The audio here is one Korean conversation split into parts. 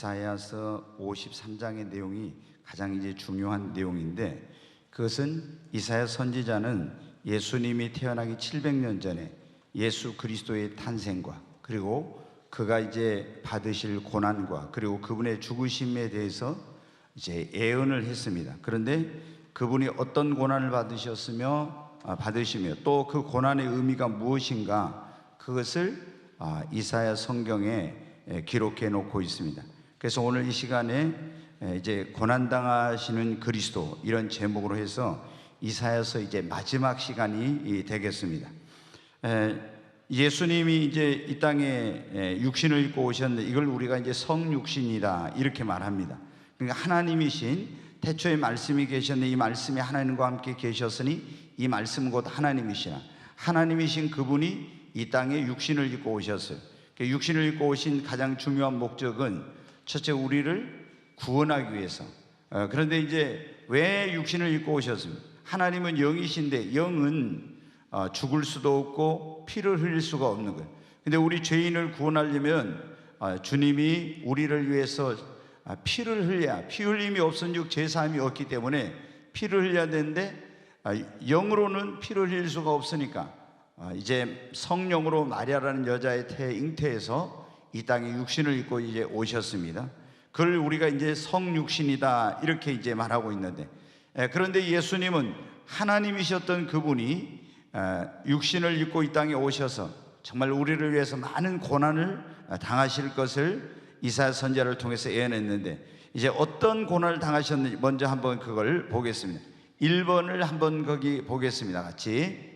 이사야서 53장의 내용이 가장 이제 중요한 내용인데, 그것은 이사야 선지자는 예수님이 태어나기 700년 전에 예수 그리스도의 탄생과 그리고 그가 이제 받으실 고난과 그리고 그분의 죽으심에 대해서 이제 예언을 했습니다. 그런데 그분이 어떤 고난을 받으시며 또 그 고난의 의미가 무엇인가, 그것을 이사야 성경에 기록해 놓고 있습니다. 그래서 오늘 이 시간에 이제 고난당하시는 그리스도, 이런 제목으로 해서 이사야서 이제 마지막 시간이 되겠습니다. 예수님이 이제 이 땅에 육신을 입고 오셨는데, 이걸 우리가 이제 성육신이다 이렇게 말합니다. 그러니까 하나님이신 태초에 말씀이 계셨는데, 이 말씀이 하나님과 함께 계셨으니 이 말씀은 곧 하나님이시라. 하나님이신 그분이 이 땅에 육신을 입고 오셨어요. 육신을 입고 오신 가장 중요한 목적은 첫째, 우리를 구원하기 위해서. 그런데 이제 왜 육신을 입고 오셨습니까? 하나님은 영이신데 영은 죽을 수도 없고 피를 흘릴 수가 없는 거예요. 근데 우리 죄인을 구원하려면 주님이 우리를 위해서 피를 흘려야, 피 흘림이 없은즉 제사함이 없기 때문에 피를 흘려야 되는데, 영으로는 피를 흘릴 수가 없으니까 이제 성령으로 마리아라는 여자의 태에 잉태해서 이 땅에 육신을 입고 이제 오셨습니다. 그걸 우리가 이제 성육신이다 이렇게 이제 말하고 있는데, 그런데 예수님은 하나님이셨던 그분이 육신을 입고 이 땅에 오셔서 정말 우리를 위해서 많은 고난을 당하실 것을 이사야 선지자를 통해서 예언했는데, 이제 어떤 고난을 당하셨는지 먼저 한번 그걸 보겠습니다. 1번을 한번 거기 보겠습니다. 같이.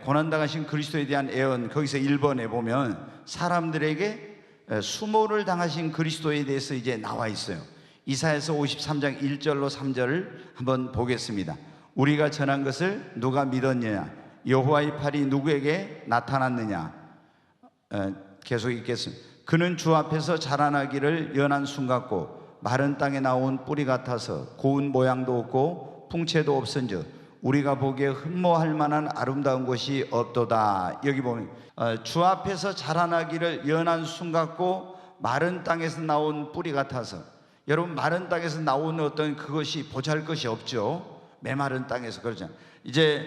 고난당하신 그리스도에 대한 예언, 거기서 1번에 보면 사람들에게 수모를 당하신 그리스도에 대해서 이제 나와 있어요. 이사야서 53장 1절로 3절을 한번 보겠습니다. 우리가 전한 것을 누가 믿었느냐? 여호와의 팔이 누구에게 나타났느냐? 계속 읽겠습니다. 그는 주 앞에서 자라나기를 연한 순 같고 마른 땅에 나온 뿌리 같아서 고운 모양도 없고 풍채도 없은즉 우리가 보기에 흠모할 만한 아름다운 것이 없도다. 여기 보면 주 앞에서 자라나기를 연한 순 같고 마른 땅에서 나온 뿌리 같아서, 여러분 마른 땅에서 나오는 어떤 그것이 보잘것이 없죠. 메마른 땅에서. 그러죠. 이제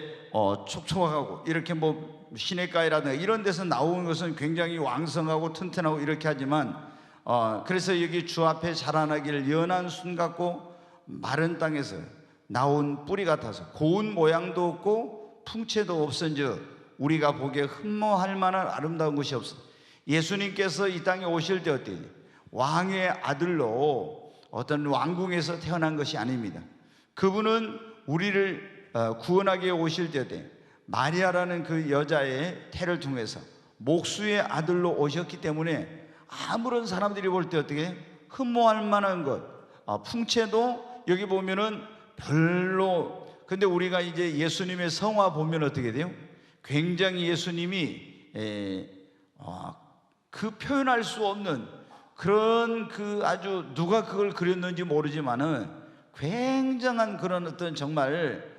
촉촉하고 이렇게 뭐 시냇가에라든가 이런 데서 나오는 것은 굉장히 왕성하고 튼튼하고 이렇게 하지만, 그래서 여기 주 앞에 자라나기를 연한 순 같고 마른 땅에서 나온 뿌리 같아서 고운 모양도 없고 풍채도 없은즉 우리가 보기에 흠모할 만한 아름다운 것이 없어. 예수님께서 이 땅에 오실 때 어때요? 왕의 아들로 어떤 왕궁에서 태어난 것이 아닙니다. 그분은 우리를 구원하기 위해 오실 때 어때요? 마리아라는 그 여자의 태를 통해서 목수의 아들로 오셨기 때문에 아무런 사람들이 볼 때 어떻게 흠모할 만한 것, 풍채도 여기 보면은 별로. 근데 우리가 이제 예수님의 성화 보면 어떻게 돼요? 굉장히 예수님이 그 표현할 수 없는 그런 그 아주 누가 그걸 그렸는지 모르지만은 굉장한 그런 어떤 정말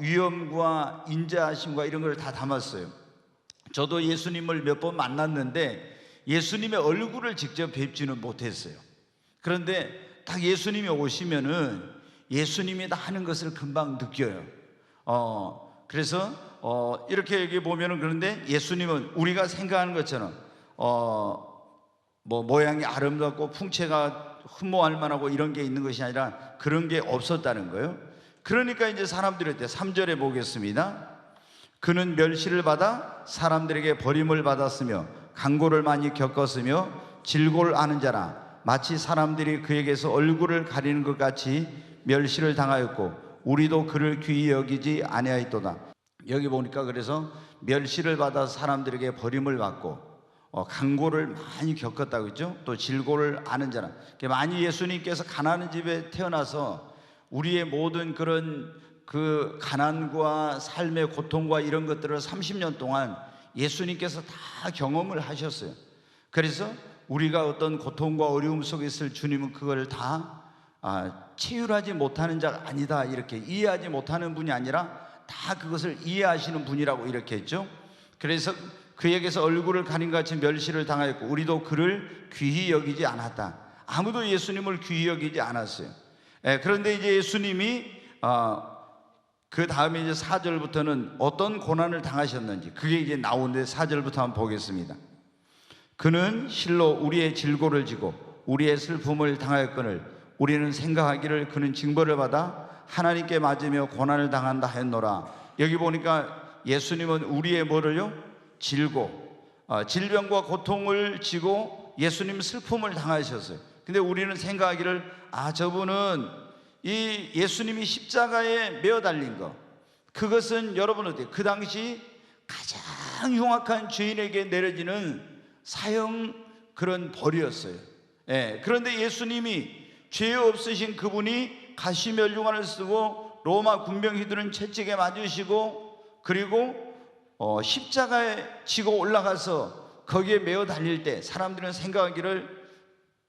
위엄과 인자하심과 이런 걸 다 담았어요. 저도 예수님을 몇 번 만났는데 예수님의 얼굴을 직접 뵙지는 못했어요. 그런데 딱 예수님이 오시면은 예수님이다 하는 것을 금방 느껴요. 그래서 이렇게 여기 보면은, 그런데 예수님은 우리가 생각하는 것처럼 뭐 모양이 아름답고 풍채가 흠모할 만하고 이런 게 있는 것이 아니라 그런 게 없었다는 거예요. 그러니까 이제 사람들한테 3절에 보겠습니다. 그는 멸시를 받아 사람들에게 버림을 받았으며 강고를 많이 겪었으며 질고를 아는 자라. 마치 사람들이 그에게서 얼굴을 가리는 것 같이 멸시를 당하였고 우리도 그를 귀히 여기지 아니하였도다. 여기 보니까 그래서 멸시를 받아 사람들에게 버림을 받고 강고를 많이 겪었다고 했죠. 또 질고를 아는 자라. 많이 예수님께서 가난한 집에 태어나서 우리의 모든 그런 그 가난과 삶의 고통과 이런 것들을 30년 동안 예수님께서 다 경험을 하셨어요. 그래서 우리가 어떤 고통과 어려움 속에 있을 주님은 그걸 다 치유하지 못하는 자가 아니다, 이렇게 이해하지 못하는 분이 아니라 다 그것을 이해하시는 분이라고 이렇게 했죠. 그래서 그에게서 얼굴을 가린 것 같이 멸시를 당하였고 우리도 그를 귀히 여기지 않았다. 아무도 예수님을 귀히 여기지 않았어요. 그런데 이제 예수님이 그 다음에 이제 4절부터는 어떤 고난을 당하셨는지 그게 이제 나오는데 4절부터 한번 보겠습니다. 그는 실로 우리의 질고를 지고 우리의 슬픔을 당하였거늘 우리는 생각하기를 그는 징벌을 받아 하나님께 맞으며 고난을 당한다 했노라. 여기 보니까 예수님은 우리의 뭐를요? 질고 질병과 고통을 지고 예수님 슬픔을 당하셨어요. 근데 우리는 생각하기를 저분은 이 예수님이 십자가에 매어 달린 것, 그것은 여러분 어때요? 그 당시 가장 흉악한 죄인에게 내려지는 사형 그런 벌이었어요. 그런데 예수님이 죄 없으신 그분이 가시면류관을 쓰고 로마 군병이들은 채찍에 맞으시고 그리고 십자가에 지고 올라가서 거기에 매어 달릴 때 사람들은 생각하기를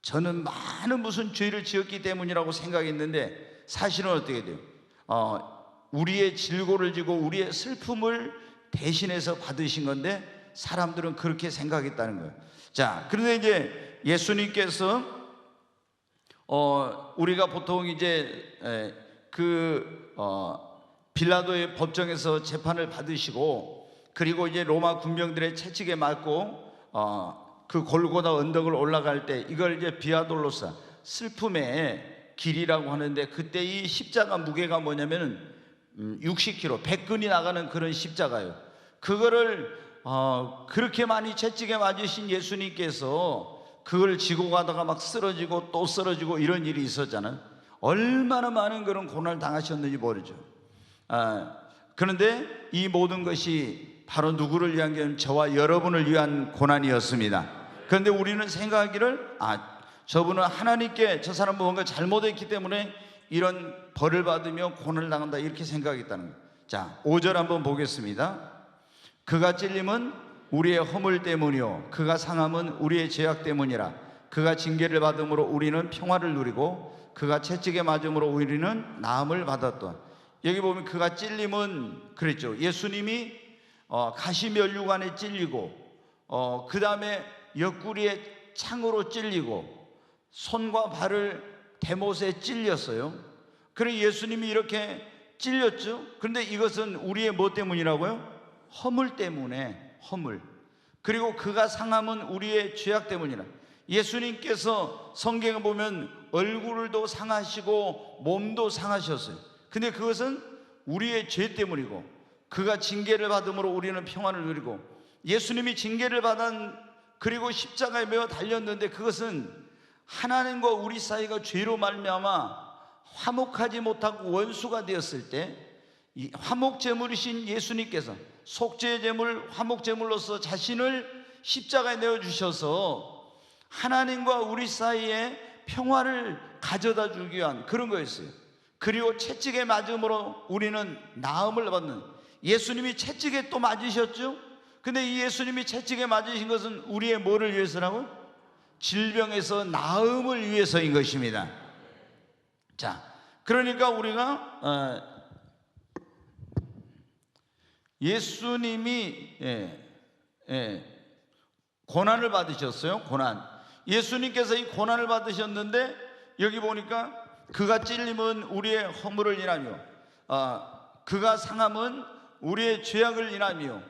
저는 많은 무슨 죄를 지었기 때문이라고 생각했는데 사실은 어떻게 돼요? 우리의 질고를 지고 우리의 슬픔을 대신해서 받으신 건데 사람들은 그렇게 생각했다는 거예요. 자, 그런데 이제 예수님께서 우리가 보통 이제 빌라도의 법정에서 재판을 받으시고 그리고 이제 로마 군병들의 채찍에 맞고 그 골고다 언덕을 올라갈 때 이걸 이제 비아돌로사 슬픔의 길이라고 하는데 그때 이 십자가 무게가 뭐냐면은 60kg 100근이 나가는 그런 십자가예요. 그거를 그렇게 많이 채찍에 맞으신 예수님께서 그걸 지고 가다가 막 쓰러지고 또 쓰러지고 이런 일이 있었잖아요. 얼마나 많은 그런 고난을 당하셨는지 모르죠. 그런데 이 모든 것이 바로 누구를 위한 게 아니라 저와 여러분을 위한 고난이었습니다. 그런데 우리는 생각하기를 저분은 하나님께 저 사람은 뭔가 잘못했기 때문에 이런 벌을 받으며 고난을 당한다 이렇게 생각했다는 거예요. 자, 5절 한번 보겠습니다. 그가 찔림은 우리의 허물 때문이요 그가 상함은 우리의 죄악 때문이라. 그가 징계를 받음으로 우리는 평화를 누리고 그가 채찍에 맞음으로 우리는 나음을 받았다. 여기 보면 그가 찔림은 그랬죠. 예수님이 가시면류관에 찔리고 그 다음에 옆구리에 창으로 찔리고 손과 발을 대못에 찔렸어요. 그래 예수님이 이렇게 찔렸죠. 그런데 이것은 우리의 뭐 때문이라고요? 허물 때문에, 허물. 그리고 그가 상함은 우리의 죄악 때문이라. 예수님께서 성경에 보면 얼굴도 상하시고 몸도 상하셨어요. 근데 그것은 우리의 죄 때문이고 그가 징계를 받음으로 우리는 평안을 누리고 예수님이 징계를 받은 그리고 십자가에 매어 달렸는데 그것은 하나님과 우리 사이가 죄로 말미암아 화목하지 못하고 원수가 되었을 때 이 화목제물이신 예수님께서 속죄제물 화목제물로서 자신을 십자가에 내어주셔서 하나님과 우리 사이에 평화를 가져다 주기 위한 그런 거였어요. 그리고 채찍에 맞음으로 우리는 나음을 받는, 예수님이 채찍에 또 맞으셨죠. 근데 이 예수님이 채찍에 맞으신 것은 우리의 뭐를 위해서라고? 질병에서 나음을 위해서인 것입니다. 자, 그러니까 우리가 예수님이 고난을 받으셨어요. 고난. 예수님께서 이 고난을 받으셨는데 여기 보니까 그가 찔림은 우리의 허물을 인하며 그가 상함은 우리의 죄악을 인하며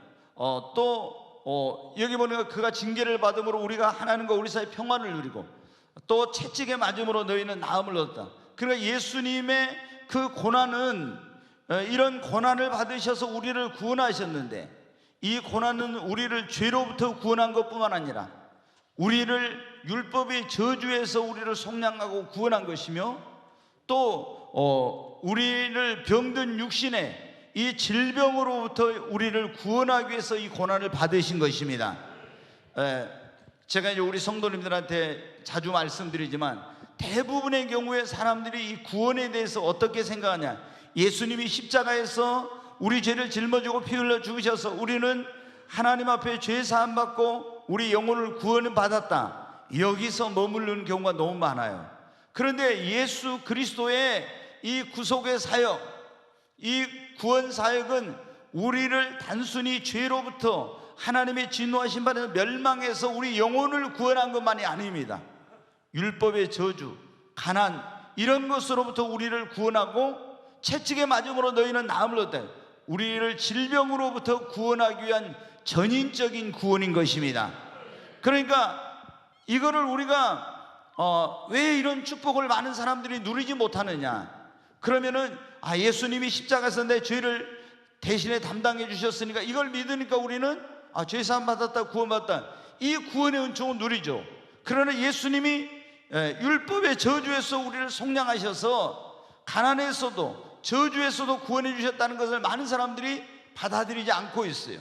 또 여기 보니까 그가 징계를 받음으로 우리가 하나님과 우리 사이 평화를 누리고 또 채찍에 맞음으로 너희는 나음을 얻었다. 그러니까 예수님의 그 고난은 이런 고난을 받으셔서 우리를 구원하셨는데 이 고난은 우리를 죄로부터 구원한 것뿐만 아니라 우리를 율법의 저주에서 우리를 속량하고 구원한 것이며 또 우리를 병든 육신에 이 질병으로부터 우리를 구원하기 위해서 이 고난을 받으신 것입니다. 제가 이제 우리 성도님들한테 자주 말씀드리지만 대부분의 경우에 사람들이 이 구원에 대해서 어떻게 생각하냐, 예수님이 십자가에서 우리 죄를 짊어지고 피 흘려 죽으셔서 우리는 하나님 앞에 죄 사함 받고 우리 영혼을 구원을 받았다, 여기서 머무르는 경우가 너무 많아요. 그런데 예수 그리스도의 이 구속의 사역, 이 구원 사역은 우리를 단순히 죄로부터 하나님의 진노하신 바는 멸망해서 우리 영혼을 구원한 것만이 아닙니다. 율법의 저주, 가난 이런 것으로부터 우리를 구원하고 채찍에 맞음으로 너희는 나음을 얻다. 우리를 질병으로부터 구원하기 위한 전인적인 구원인 것입니다. 그러니까 이거를 우리가 왜 이런 축복을 많은 사람들이 누리지 못하느냐? 그러면은 예수님이 십자가에서 내 죄를 대신에 담당해 주셨으니까 이걸 믿으니까 우리는 죄사함 받았다, 구원받았다, 이 구원의 은총을 누리죠. 그러나 예수님이 율법의 저주에서 우리를 속량하셔서 가난에서도 저주에서도 구원해 주셨다는 것을 많은 사람들이 받아들이지 않고 있어요.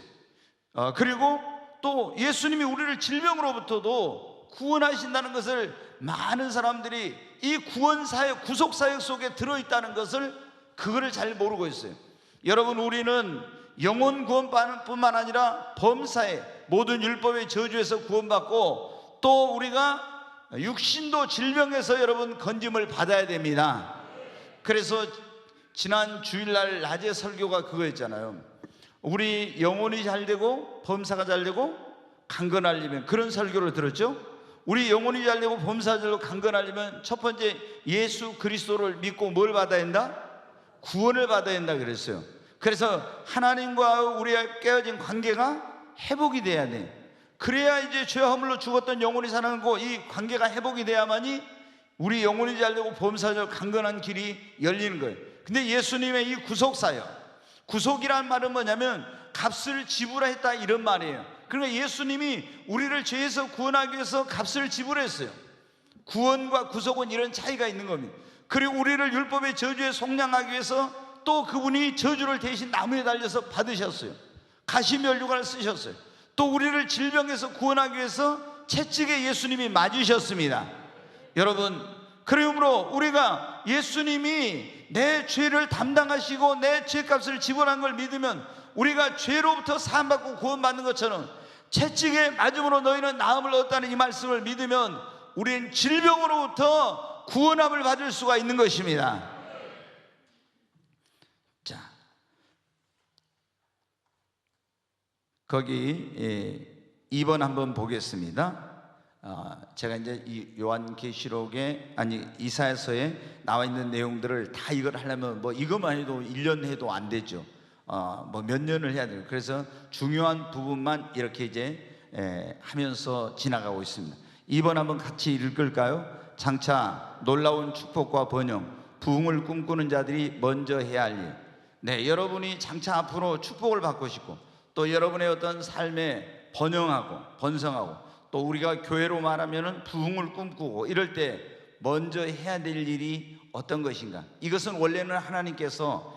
그리고 또 예수님이 우리를 질병으로부터도 구원하신다는 것을 많은 사람들이 이 구원사역, 구속사역 속에 들어있다는 것을 그거를 잘 모르고 있어요. 여러분, 우리는 영혼 구원뿐만 아니라 범사에 모든 율법의 저주에서 구원받고 또 우리가 육신도 질병에서 여러분 건짐을 받아야 됩니다. 그래서 지난 주일날 낮에 설교가 그거였잖아요. 우리 영혼이 잘 되고 범사가 잘 되고 강건하려면, 그런 설교를 들었죠. 우리 영혼이 잘 되고 범사가 잘 되고 강건하려면 첫 번째 예수 그리스도를 믿고 뭘 받아야 한다? 구원을 받아야 한다 그랬어요. 그래서 하나님과 우리의 깨어진 관계가 회복이 돼야 돼. 그래야 이제 죄 허물로 죽었던 영혼이 사는 거, 이 관계가 회복이 돼야만이 우리 영혼이 잘 되고 범사적 강건한 길이 열리는 거예요. 근데 예수님의 이 구속사역, 구속이란 말은 뭐냐면 값을 지불했다 이런 말이에요. 그러니까 예수님이 우리를 죄에서 구원하기 위해서 값을 지불했어요. 구원과 구속은 이런 차이가 있는 겁니다. 그리고 우리를 율법의 저주에 속량하기 위해서 또 그분이 저주를 대신 나무에 달려서 받으셨어요. 가시면류관을 쓰셨어요. 또 우리를 질병에서 구원하기 위해서 채찍에 예수님이 맞으셨습니다. 여러분, 그러므로 우리가 예수님이 내 죄를 담당하시고 내 죄값을 지불한 걸 믿으면 우리가 죄로부터 사함받고 구원받는 것처럼 채찍에 맞음으로 너희는 나음을 얻었다는 이 말씀을 믿으면 우리는 질병으로부터 구원함을 받을 수가 있는 것입니다. 자, 거기 2번 한번 보겠습니다. 제가 이제 이 요한계시록에 이사야서에 나와 있는 내용들을 다 이걸 하려면 뭐 이것만 해도 1년 해도 안 되죠. 뭐 몇 년을 해야 돼요. 그래서 중요한 부분만 이렇게 이제 하면서 지나가고 있습니다. 2번 한번 같이 읽을까요? 장차 놀라운 축복과 번영, 부흥을 꿈꾸는 자들이 먼저 해야 할 일. 네, 여러분이 장차 앞으로 축복을 받고 싶고 또 여러분의 어떤 삶에 번영하고 번성하고 또 우리가 교회로 말하면은 부흥을 꿈꾸고 이럴 때 먼저 해야 될 일이 어떤 것인가? 이것은 원래는 하나님께서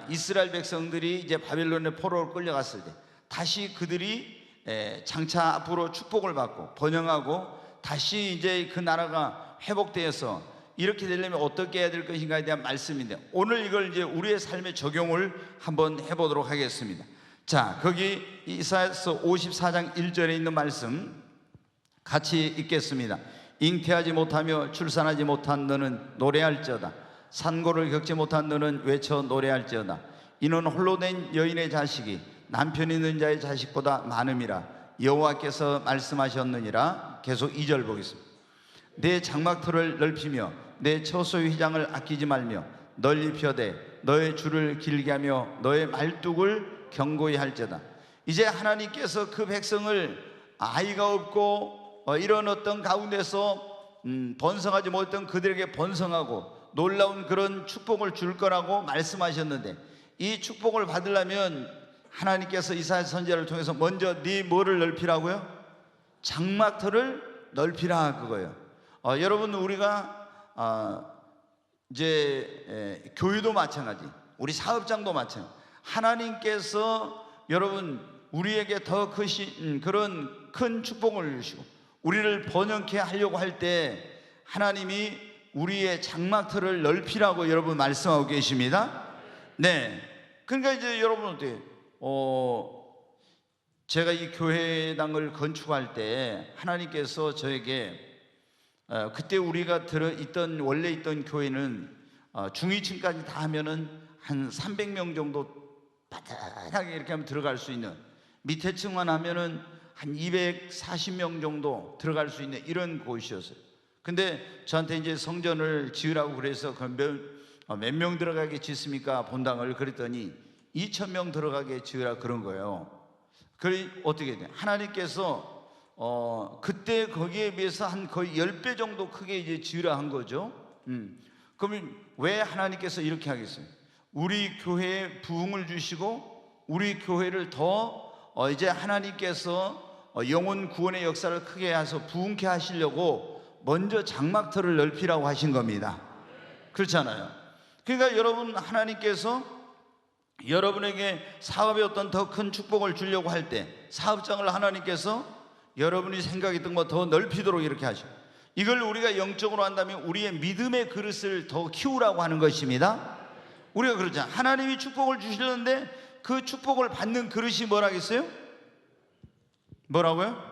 이스라엘 백성들이 이제 바벨론의 포로로 끌려갔을 때 다시 그들이 장차 앞으로 축복을 받고 번영하고 다시 이제 그 나라가 회복되어서 이렇게 되려면 어떻게 해야 될 것인가에 대한 말씀인데, 오늘 이걸 이제 우리의 삶에 적용을 한번 해보도록 하겠습니다. 자, 거기 이사야서 54장 1절에 있는 말씀 같이 읽겠습니다. 잉태하지 못하며 출산하지 못한 너는 노래할지어다. 산고를 겪지 못한 너는 외쳐 노래할지어다. 이는 홀로 된 여인의 자식이 남편 있는 자의 자식보다 많음이라 여호와께서 말씀하셨느니라. 계속 2절 보겠습니다. 내 장막터를 넓히며 내 처소의 휘장을 아끼지 말며 널리 펴되 너의 줄을 길게 하며 너의 말뚝을 견고히 할지어다. 이제 하나님께서 그 백성을 아이가 없고 이런 어떤 가운데서 번성하지 못했던 그들에게 번성하고 놀라운 그런 축복을 줄 거라고 말씀하셨는데, 이 축복을 받으려면 하나님께서 이사야 선지자를 통해서 먼저 네 뭐를 넓히라고요? 장막터를 넓히라, 그거예요. 여러분, 우리가 이제 교회도 마찬가지, 우리 사업장도 마찬가지. 하나님께서 여러분 우리에게 더 크신 그런 큰 축복을 주시고 우리를 번영케 하려고 할 때 하나님이 우리의 장막터를 넓히라고 여러분 말씀하고 계십니다. 네, 그러니까 이제 여러분 어때요? 제가 이 교회당을 건축할 때 하나님께서 저에게 그때 우리가 원래 있던 교회는 중위층까지 다 하면은 한 300명 정도 바닥하게 이렇게 하면 들어갈 수 있는, 밑에 층만 하면은 한 240명 정도 들어갈 수 있는 이런 곳이었어요. 근데 저한테 이제 성전을 지으라고 그래서 몇 명 들어가게 짓습니까? 본당을. 그랬더니 2,000명 들어가게 지으라 그런 거예요. 그래 어떻게 돼? 하나님께서 그때 거기에 비해서 한 거의 10배 정도 크게 이제 지으라 한 거죠. 그러면 왜 하나님께서 이렇게 하겠어요? 우리 교회에 부흥을 주시고 우리 교회를 더 이제 하나님께서 영혼 구원의 역사를 크게 해서 부흥케 하시려고 먼저 장막터를 넓히라고 하신 겁니다. 그렇잖아요. 그러니까 여러분, 하나님께서 여러분에게 사업에 어떤 더 큰 축복을 주려고 할 때 사업장을 하나님께서 여러분이 생각했던 것 더 넓히도록 이렇게 하셔. 이걸 우리가 영적으로 한다면 우리의 믿음의 그릇을 더 키우라고 하는 것입니다. 우리가 그러잖아요. 하나님이 축복을 주시려는데 그 축복을 받는 그릇이 뭐라겠어요? 뭐라고요?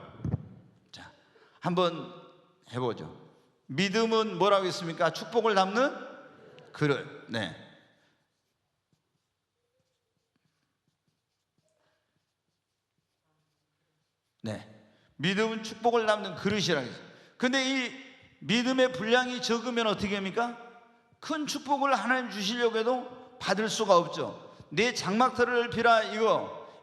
자, 한번 해보죠. 믿음은 뭐라고 했습니까? 축복을 담는 그릇. 네. 네. 믿음은 축복을 담는 그릇이라고 했어요. 근데 이 믿음의 분량이 적으면 어떻게 합니까? 큰 축복을 하나님 주시려고 해도 받을 수가 없죠. 내 장막터를 넓히라,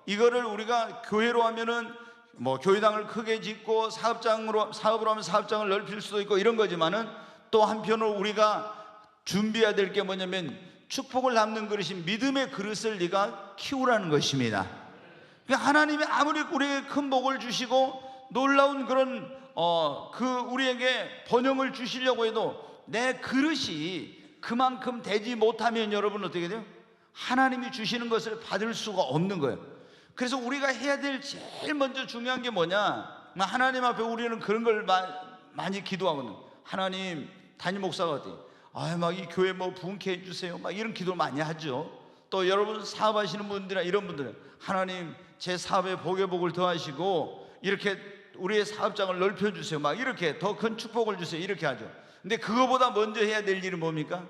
이거를 우리가 교회로 하면은 뭐 교회당을 크게 짓고 사업을 하면 사업장을 넓힐 수도 있고 이런 거지만은 또 한편으로 우리가 준비해야 될 게 뭐냐면 축복을 담는 그릇인 믿음의 그릇을 네가 키우라는 것입니다. 그러니까 하나님이 아무리 우리에게 큰 복을 주시고 놀라운 그런 우리에게 번영을 주시려고 해도 내 그릇이 그만큼 되지 못하면 여러분 어떻게 돼요? 하나님이 주시는 것을 받을 수가 없는 거예요. 그래서 우리가 해야 될 제일 먼저 중요한 게 뭐냐? 하나님 앞에 우리는 그런 걸 많이 기도하거든요. 하나님, 담임 목사가 어때요? 막 이 교회 뭐 부흥케 해주세요. 막 이런 기도 많이 하죠. 또 여러분 사업하시는 분들이나 이런 분들은 하나님, 제 사업에 복의 복을 더하시고 이렇게 우리의 사업장을 넓혀주세요. 막 이렇게 더 큰 축복을 주세요. 이렇게 하죠. 근데 그거보다 먼저 해야 될 일은 뭡니까?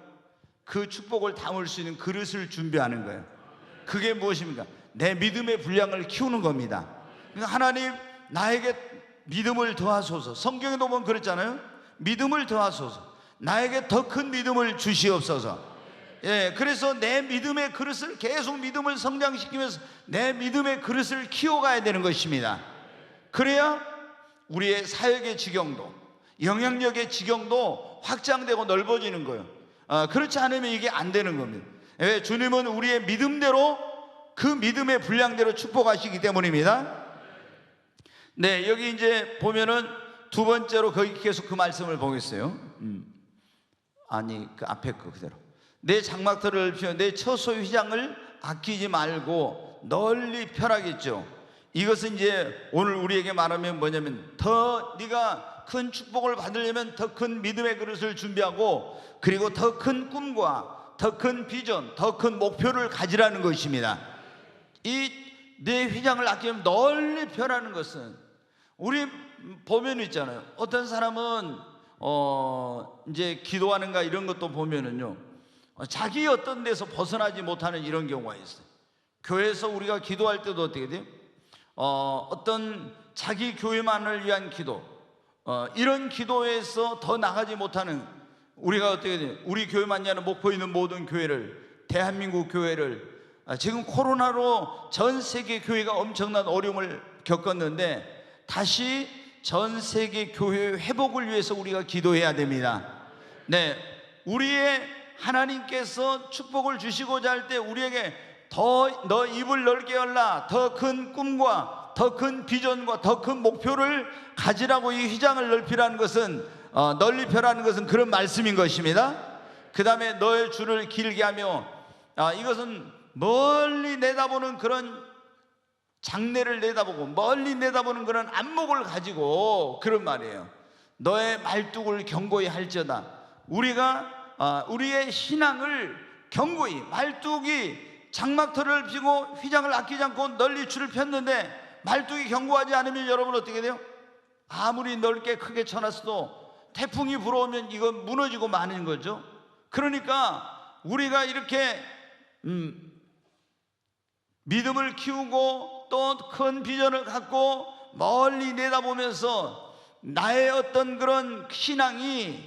그 축복을 담을 수 있는 그릇을 준비하는 거예요. 그게 무엇입니까? 내 믿음의 분량을 키우는 겁니다. 그러니까 하나님, 나에게 믿음을 더하소서. 성경에도 보면 그랬잖아요. 믿음을 더하소서. 나에게 더 큰 믿음을 주시옵소서. 예, 그래서 내 믿음의 그릇을 계속 믿음을 성장시키면서 내 믿음의 그릇을 키워가야 되는 것입니다. 그래야 우리의 사역의 지경도, 영향력의 지경도 확장되고 넓어지는 거예요. 그렇지 않으면 이게 안 되는 겁니다. 왜? 주님은 우리의 믿음대로, 그 믿음의 분량대로 축복하시기 때문입니다. 네, 여기 이제 보면은 두 번째로 거기 계속 그 말씀을 보겠어요. 아니, 그 앞에 거 그대로. 내 장막터를 넓히며 내 처소 휘장을 아끼지 말고 널리 펴라겠죠. 이것은 이제 오늘 우리에게 말하면 뭐냐면 더 네가 큰 축복을 받으려면 더 큰 믿음의 그릇을 준비하고 그리고 더 큰 꿈과 더 큰 비전, 더 큰 목표를 가지라는 것입니다. 이 내 휘장을 아끼면 널리 펴라는 것은, 우리 보면 있잖아요. 어떤 사람은 이제 기도하는가 이런 것도 보면은요, 자기 어떤 데서 벗어나지 못하는 이런 경우가 있어요. 교회에서 우리가 기도할 때도 어떻게 돼요? 어떤 자기 교회만을 위한 기도, 이런 기도에서 더 나가지 못하는, 우리가 어떻게 돼요? 우리 교회만이 아니라 목포에 있는 모든 교회를, 대한민국 교회를, 지금 코로나로 전 세계 교회가 엄청난 어려움을 겪었는데 다시 전 세계 교회의 회복을 위해서 우리가 기도해야 됩니다. 네, 우리의 하나님께서 축복을 주시고자 할 때 우리에게 너 입을 넓게 열라, 더 큰 꿈과 더 큰 비전과 더 큰 목표를 가지라고 이 휘장을 넓히라는 것은, 널리 펴라는 것은 그런 말씀인 것입니다. 그 다음에 너의 줄을 길게 하며, 이것은 멀리 내다보는 그런 장래를 내다보고 멀리 내다보는 그런 안목을 가지고 그런 말이에요. 너의 말뚝을 견고히 할지어다. 우리가 우리의 신앙을 견고히, 말뚝이 장막터를 피고 휘장을 아끼지 않고 널리 줄을 폈는데 말뚝이 견고하지 않으면 여러분 어떻게 돼요? 아무리 넓게 크게 쳐놨어도 태풍이 불어오면 이건 무너지고 마는 거죠. 그러니까 우리가 이렇게 믿음을 키우고 또 큰 비전을 갖고 멀리 내다보면서 나의 어떤 그런 신앙이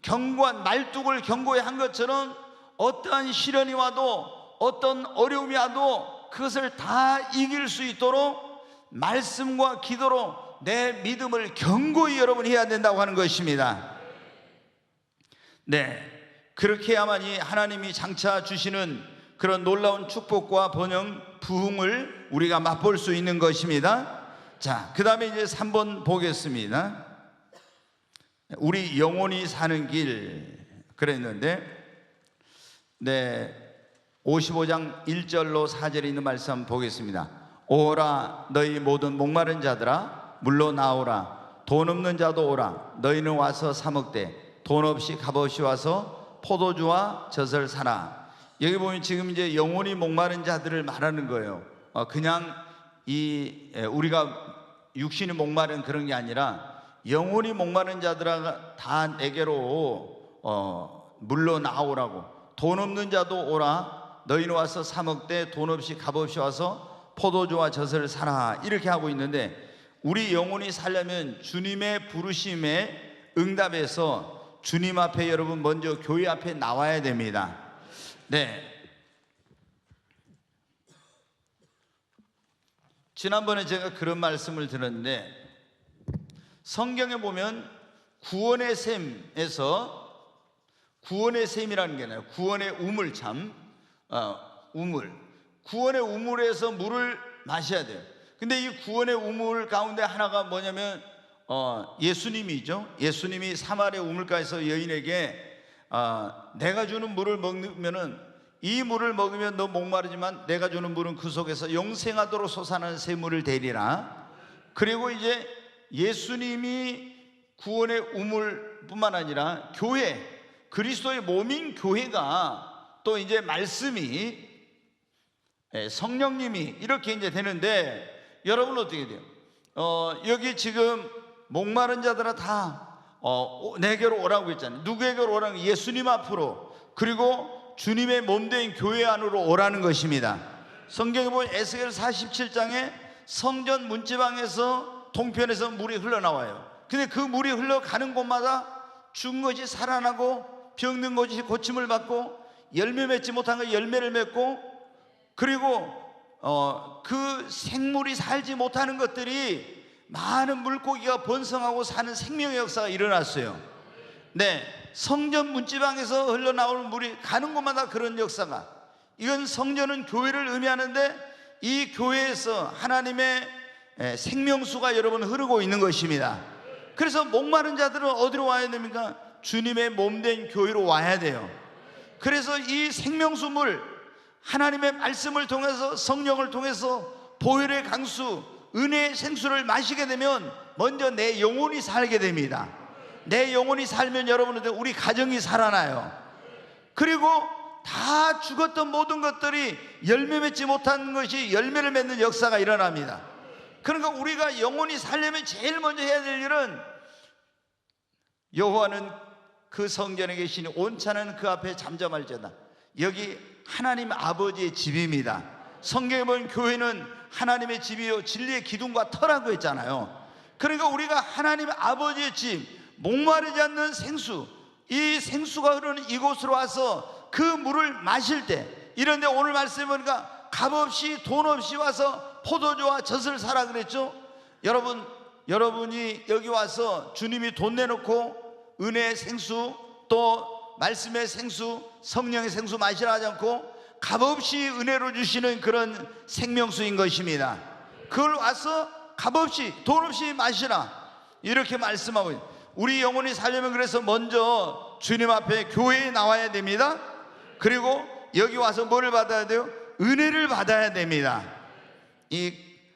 견고한 말뚝을 견고히 한 것처럼 어떠한 시련이 와도 어떤 어려움이 와도 그것을 다 이길 수 있도록 말씀과 기도로 내 믿음을 견고히 여러분 해야 된다고 하는 것입니다. 네, 그렇게 해야만이 하나님이 장차 주시는 그런 놀라운 축복과 번영, 부흥을 우리가 맛볼 수 있는 것입니다. 자, 그 다음에 이제 3번 보겠습니다. 우리 영혼이 사는 길 그랬는데, 네, 55장 1절로 4절에 있는 말씀 보겠습니다. 오라 너희 모든 목마른 자들아 물로 나오라. 돈 없는 자도 오라. 너희는 와서 사 먹되 돈 없이 값없이 와서 포도주와 젖을 사라. 여기 보면 지금 이제 영혼이 목마른 자들을 말하는 거예요. 그냥 우리가 육신이 목마른 그런 게 아니라 영혼이 목마른 자들아 다 내게로 물로 나오라고. 돈 없는 자도 오라. 너희는 와서 사 먹되 돈 없이 값없이 와서 포도주와 젖을 사라. 이렇게 하고 있는데, 우리 영혼이 살려면 주님의 부르심에 응답해서 주님 앞에 여러분 먼저 교회 앞에 나와야 됩니다. 네, 지난번에 제가 그런 말씀을 들었는데, 성경에 보면 구원의 셈에서 구원의 셈이라는 게 아니라 구원의 우물, 우물, 구원의 우물에서 물을 마셔야 돼요. 근데 이 구원의 우물 가운데 하나가 뭐냐면 예수님이죠. 예수님이 사마리아 우물가에서 여인에게 내가 주는 물을 먹으면은, 이 물을 먹으면 너 목마르지만 내가 주는 물은 그 속에서 영생하도록 솟아나는 샘물을 되리라. 그리고 이제 예수님이 구원의 우물뿐만 아니라 교회, 그리스도의 몸인 교회가 또 이제 말씀이 성령님이 이렇게 이제 되는데, 여러분 어떻게 돼요? 여기 지금 목마른 자들아 다 내게로 오라고 했잖아요. 누구에게로 오라는? 예수님 앞으로, 그리고 주님의 몸된 교회 안으로 오라는 것입니다. 성경에 보면 에스겔 47장에 성전 문지방에서 동편에서 물이 흘러나와요. 근데 그 물이 흘러가는 곳마다 죽은 것이 살아나고 병든 것이 고침을 받고 열매 맺지 못한 것이 열매를 맺고, 그리고 그 생물이 살지 못하는 것들이 많은 물고기가 번성하고 사는 생명의 역사가 일어났어요. 네, 성전 문지방에서 흘러나오는 물이 가는 곳마다 그런 역사가, 이건 성전은 교회를 의미하는데 이 교회에서 하나님의 생명수가 여러분 흐르고 있는 것입니다. 그래서 목마른 자들은 어디로 와야 됩니까? 주님의 몸된 교회로 와야 돼요. 그래서 이 생명수 물, 하나님의 말씀을 통해서, 성령을 통해서 보혈의 강수, 은혜의 생수를 마시게 되면 먼저 내 영혼이 살게 됩니다. 내 영혼이 살면 여러분들 우리 가정이 살아나요. 그리고 다 죽었던 모든 것들이 열매 맺지 못한 것이 열매를 맺는 역사가 일어납니다. 그러니까 우리가 영혼이 살려면 제일 먼저 해야 될 일은, 여호와는 그 성전에 계시니 온천은 그 앞에 잠잠할지어다. 여기 하나님 아버지의 집입니다. 성경에 보면 교회는 하나님의 집이요 진리의 기둥과 터라고 했잖아요. 그러니까 우리가 하나님 아버지의 집, 목마르지 않는 생수, 이 생수가 흐르는 이곳으로 와서 그 물을 마실 때, 이런데 오늘 말씀해 보니까 값없이 돈 없이 와서 포도주와 젖을 사라 그랬죠. 여러분이 여기 와서 주님이 돈 내놓고 은혜의 생수, 또 말씀의 생수, 성령의 생수 마시라 하지 않고 값없이 은혜로 주시는 그런 생명수인 것입니다. 그걸 와서 값없이 돈 없이 마시라 이렇게 말씀하고 있어요. 우리 영혼이 살려면 그래서 먼저 주님 앞에 교회에 나와야 됩니다. 그리고 여기 와서 뭐를 받아야 돼요? 은혜를 받아야 됩니다. 이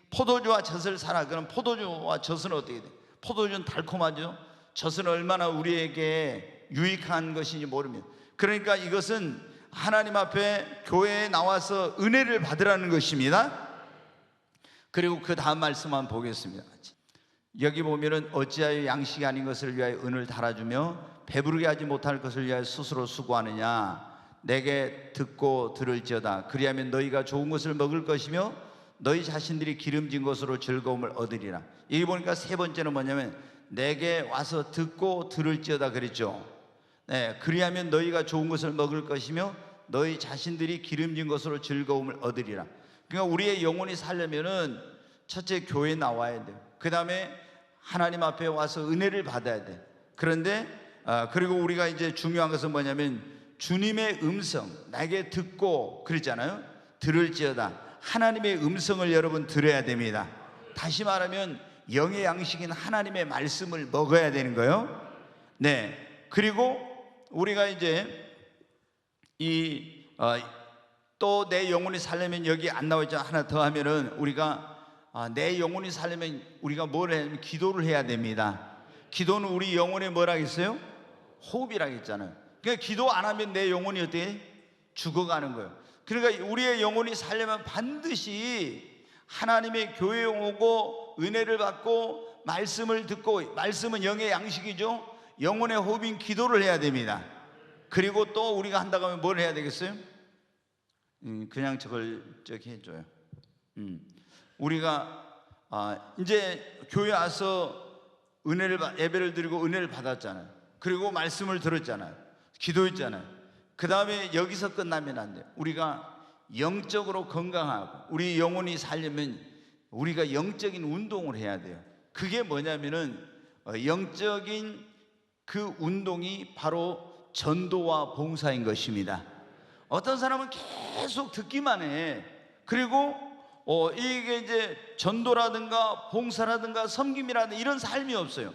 포도주와 젖을 사라. 그럼 포도주와 젖은 어떻게 돼요? 포도주는 달콤하죠. 젖은 얼마나 우리에게 유익한 것인지 모릅니다. 그러니까 이것은 하나님 앞에 교회에 나와서 은혜를 받으라는 것입니다. 그리고 그 다음 말씀 한번 보겠습니다. 여기 보면은 어찌하여 양식이 아닌 것을 위하여 은을 달아주며 배부르게 하지 못할 것을 위하여 스스로 수고하느냐. 내게 듣고 들을지어다. 그리하면 너희가 좋은 것을 먹을 것이며 너희 자신들이 기름진 것으로 즐거움을 얻으리라. 여기 보니까 세 번째는 뭐냐면 내게 와서 듣고 들을지어다 그랬죠. 네, 그리하면 너희가 좋은 것을 먹을 것이며 너희 자신들이 기름진 것으로 즐거움을 얻으리라. 그러니까 우리의 영혼이 살려면은 첫째 교회에 나와야 돼요. 그 다음에 하나님 앞에 와서 은혜를 받아야 돼. 그런데 그리고 우리가 이제 중요한 것은 뭐냐면 주님의 음성 나에게 듣고 그랬잖아요. 들을지어다. 하나님의 음성을 여러분 들어야 됩니다. 다시 말하면 영의 양식인 하나님의 말씀을 먹어야 되는 거예요. 네. 그리고 우리가 이제 또 내 영혼이 살려면 여기 안 나와 있잖아. 하나 더 하면은 우리가 내 영혼이 살려면 우리가 뭘 해야 되냐면 기도를 해야 됩니다. 기도는 우리 영혼에 뭐라 했어요? 호흡이라고 했잖아요. 그러니까 기도 안 하면 내 영혼이 어떻게 죽어가는 거예요. 그러니까 우리의 영혼이 살려면 반드시 하나님의 교회에 오고 은혜를 받고 말씀을 듣고, 말씀은 영의 양식이죠. 영혼의 호흡인 기도를 해야 됩니다. 그리고 또 우리가 한다고 하면 뭘 해야 되겠어요? 그냥 저걸 저기 해줘요. 우리가 이제 교회 와서 예배를 드리고 은혜를 받았잖아요. 그리고 말씀을 들었잖아요. 기도했잖아요. 그 다음에 여기서 끝나면 안 돼요. 우리가 영적으로 건강하고 우리 영혼이 살려면 우리가 영적인 운동을 해야 돼요. 그게 뭐냐면은 영적인 그 운동이 바로 전도와 봉사인 것입니다. 어떤 사람은 계속 듣기만 해. 그리고 이게 이제 전도라든가 봉사라든가 섬김이라든가 이런 삶이 없어요.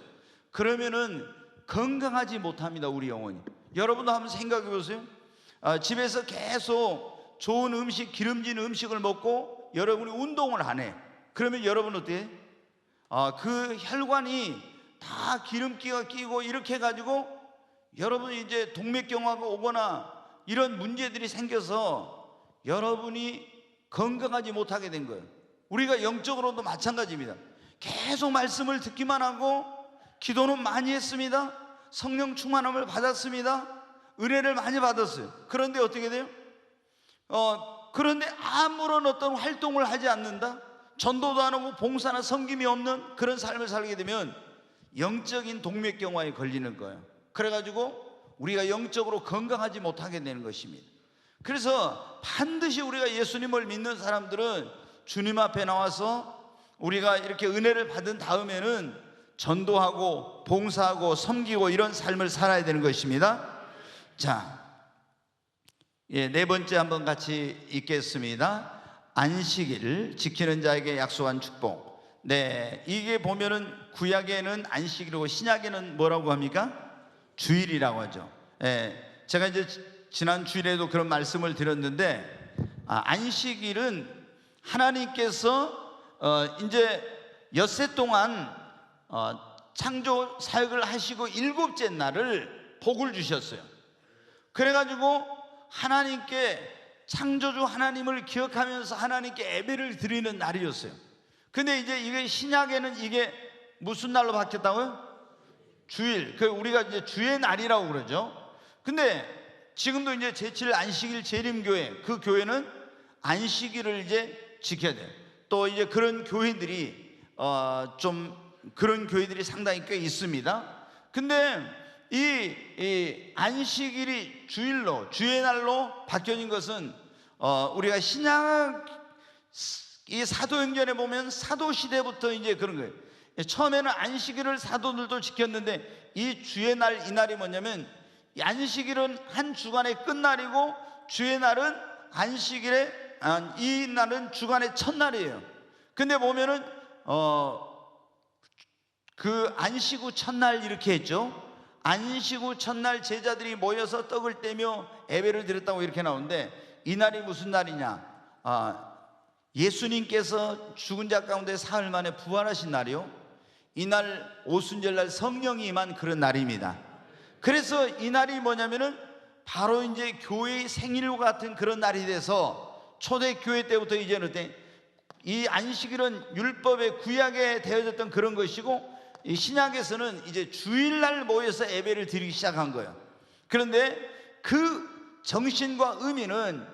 그러면은 건강하지 못합니다. 우리 영혼이. 여러분도 한번 생각해 보세요. 집에서 계속 좋은 음식, 기름진 음식을 먹고 여러분이 운동을 안 해. 그러면 여러분 어때요? 그 혈관이 다 기름기가 끼고 이렇게 해가지고 여러분이 이제 동맥경화가 오거나 이런 문제들이 생겨서 여러분이 건강하지 못하게 된 거예요. 우리가 영적으로도 마찬가지입니다. 계속 말씀을 듣기만 하고 기도는 많이 했습니다. 성령 충만함을 받았습니다. 은혜를 많이 받았어요. 그런데 어떻게 돼요? 그런데 아무런 어떤 활동을 하지 않는다, 전도도 안 하고 봉사나 섬김이 없는 그런 삶을 살게 되면 영적인 동맥경화에 걸리는 거예요. 그래가지고 우리가 영적으로 건강하지 못하게 되는 것입니다. 그래서 반드시 우리가 예수님을 믿는 사람들은 주님 앞에 나와서 우리가 이렇게 은혜를 받은 다음에는 전도하고 봉사하고 섬기고 이런 삶을 살아야 되는 것입니다. 자, 네 번째 한번 같이 읽겠습니다. 안식일을 지키는 자에게 약속한 축복. 네, 이게 보면은 구약에는 안식일이고 신약에는 뭐라고 합니까? 주일이라고 하죠. 제가 이제 지난 주일에도 그런 말씀을 드렸는데, 안식일은 하나님께서 이제 엿새 동안 창조 사역을 하시고 일곱째 날을 복을 주셨어요. 그래가지고 하나님께, 창조주 하나님을 기억하면서 하나님께 예배를 드리는 날이었어요. 근데 이제 이게 신약에는 이게 무슨 날로 바뀌었다고요? 주일. 그 우리가 이제 주의 날이라고 그러죠. 근데 지금도 이제 제7 안식일 재림교회, 그 교회는 안식일을 이제 지켜야 돼요. 또 이제 그런 교회들이 좀 그런 교회들이 상당히 꽤 있습니다. 근데 이 안식일이 주일로, 주의 날로 바뀌어진 것은 우리가 신약 이 사도행전에 보면 사도 시대부터 이제 그런 거예요. 처음에는 안식일을 사도들도 지켰는데 이 주의 날, 이 날이 뭐냐면 이 안식일은 한 주간의 끝날이고 주의 날은 안식일의 이 날은 주간의 첫날이에요. 근데 보면은 그 안식 후 첫날 이렇게 했죠. 안식 후 첫날 제자들이 모여서 떡을 떼며 예배를 드렸다고 이렇게 나오는데, 이 날이 무슨 날이냐? 예수님께서 죽은 자 가운데 사흘 만에 부활하신 날이요. 이날 오순절날 성령이 임한 그런 날입니다. 그래서 이 날이 뭐냐면은 바로 이제 교회의 생일과 같은 그런 날이 돼서 초대교회 때부터 이제는 이 안식일은 율법의 구약에 되어졌던 그런 것이고, 이 신약에서는 이제 주일날 모여서 예배를 드리기 시작한 거예요. 그런데 그 정신과 의미는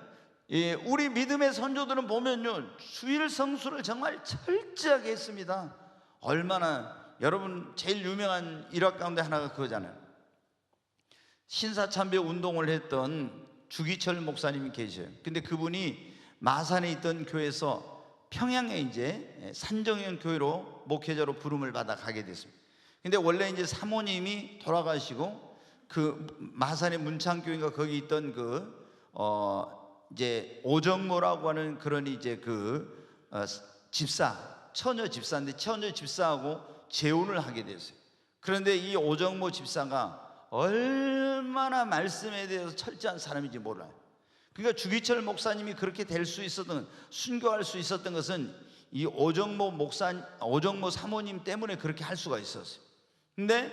예, 우리 믿음의 선조들은 보면요, 주일 성수를 정말 철저하게 했습니다. 얼마나, 여러분 제일 유명한 일화 가운데 하나가 그거잖아요. 신사참배 운동을 했던 주기철 목사님이 계셔요. 근데 그분이 마산에 있던 교회에서 평양에 이제 산정형 교회로 목회자로 부름을 받아 가게 됐습니다. 근데 원래 이제 사모님이 돌아가시고 그 마산의 문창교회가 거기 있던 이제 오정모라고 하는 그런 이제 집사, 처녀 집사인데 처녀 집사하고 재혼을 하게 됐어요. 그런데 이 오정모 집사가 얼마나 말씀에 대해서 철저한 사람인지 몰라요. 그러니까 주기철 목사님이 그렇게 될 수 있었던, 순교할 수 있었던 것은 이 오정모 사모님 때문에 그렇게 할 수가 있었어요. 근데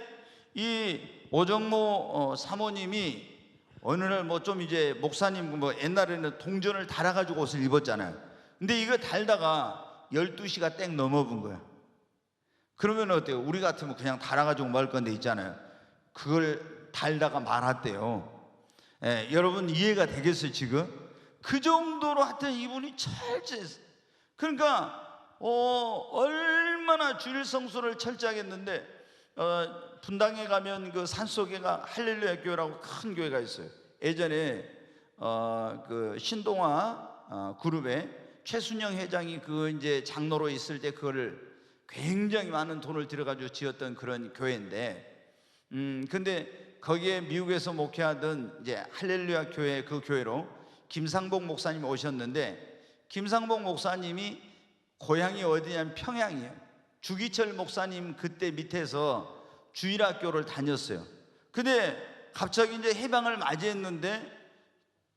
이 오정모 사모님이 어느 날 뭐 좀 이제 목사님 옛날에는 동전을 달아가지고 옷을 입었잖아요. 근데 이거 달다가 12시가 땡 넘어본 거야. 그러면 어때요? 우리 같으면 그냥 달아가지고 먹을 건데 있잖아요. 그걸 달다가 말았대요. 예, 여러분 이해가 되겠어요 지금? 그 정도로 하여튼 이분이 철저했어요. 그러니까 얼마나 주일 성수를 철저하게 했는데 분당에 가면 그 산속에가 할렐루야 교회라고 큰 교회가 있어요. 예전에 그 신동아 그룹의 최순영 회장이 그 이제 장로로 있을 때 그거를 굉장히 많은 돈을 들여가지고 지었던 그런 교회인데, 근데 거기에 미국에서 목회하던 이제 할렐루야 교회, 그 교회로 김상복 목사님이 오셨는데, 김상복 목사님이 고향이 어디냐면 평양이에요. 주기철 목사님 그때 밑에서 주일학교를 다녔어요. 근데 갑자기 이제 해방을 맞이했는데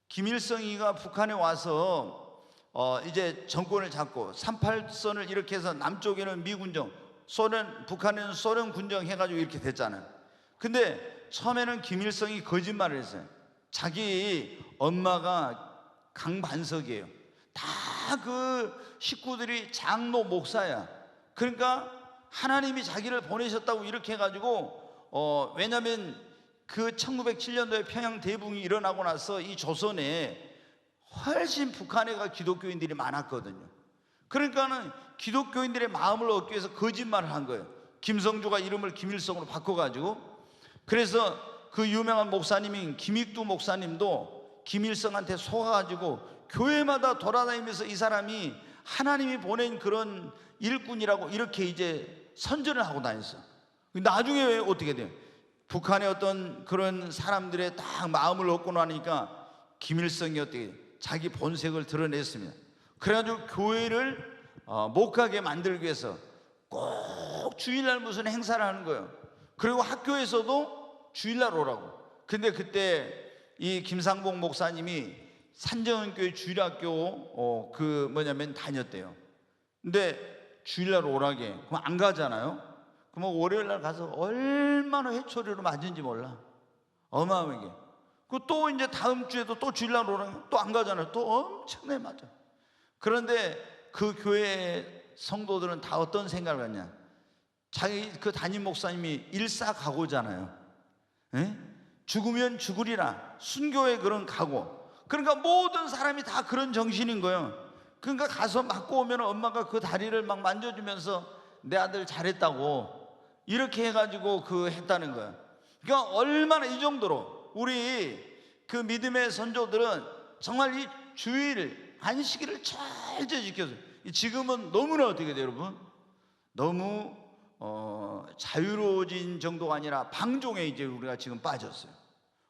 김일성이가 북한에 와서 이제 정권을 잡고 38선을 이렇게 해서 남쪽에는 미군정, 북한에는 소련 군정 해가지고 이렇게 됐잖아요. 근데 처음에는 김일성이 거짓말을 했어요. 자기 엄마가 강반석이에요. 다 그 식구들이 장로 목사야. 그러니까 하나님이 자기를 보내셨다고 이렇게 해가지고 왜냐면 그 1907년도에 평양 대붕이 일어나고 나서 이 조선에 훨씬 북한에가 기독교인들이 많았거든요. 그러니까는 기독교인들의 마음을 얻기 위해서 거짓말을 한 거예요. 김성주가 이름을 김일성으로 바꿔가지고. 그래서 그 유명한 목사님인 김익두 목사님도 김일성한테 속아가지고 교회마다 돌아다니면서 이 사람이 하나님이 보낸 그런 일꾼이라고 이렇게 이제 선전을 하고 다녔어요. 나중에 왜 어떻게 돼요? 북한의 어떤 그런 사람들의 딱 마음을 얻고 나니까 김일성이 어떻게 자기 본색을 드러냈습니다. 그래가지고 교회를 못 가게 만들기 위해서 꼭 주일날 무슨 행사를 하는 거예요. 그리고 학교에서도 주일날 오라고. 근데 그때 이 김상복 목사님이 산정교회 주일학교 다녔대요. 근데 주일날 오라게 그럼 안 가잖아요. 그럼 월요일날 가서 얼마나 회초리로 맞은지 몰라. 어마어마하게. 또 이제 다음 주에도 또 주일날 오라게 또 안 가잖아요. 또 엄청나게 맞아. 그런데 그 교회 성도들은 다 어떤 생각을 갖냐? 자기 그 담임 목사님이 일사각오잖아요. 에? 죽으면 죽으리라. 순교의 그런 각오. 그러니까 모든 사람이 다 그런 정신인 거예요. 그러니까 가서 맞고 오면 엄마가 그 다리를 막 만져주면서 내 아들 잘했다고 이렇게 해가지고 했다는 거예요. 그러니까 얼마나 이 정도로 우리 그 믿음의 선조들은 정말 이 주일 안식일을 철저히 지켰어요. 지금은 너무나 어떻게 돼요, 여러분? 너무 자유로워진 정도가 아니라 방종에 이제 우리가 지금 빠졌어요.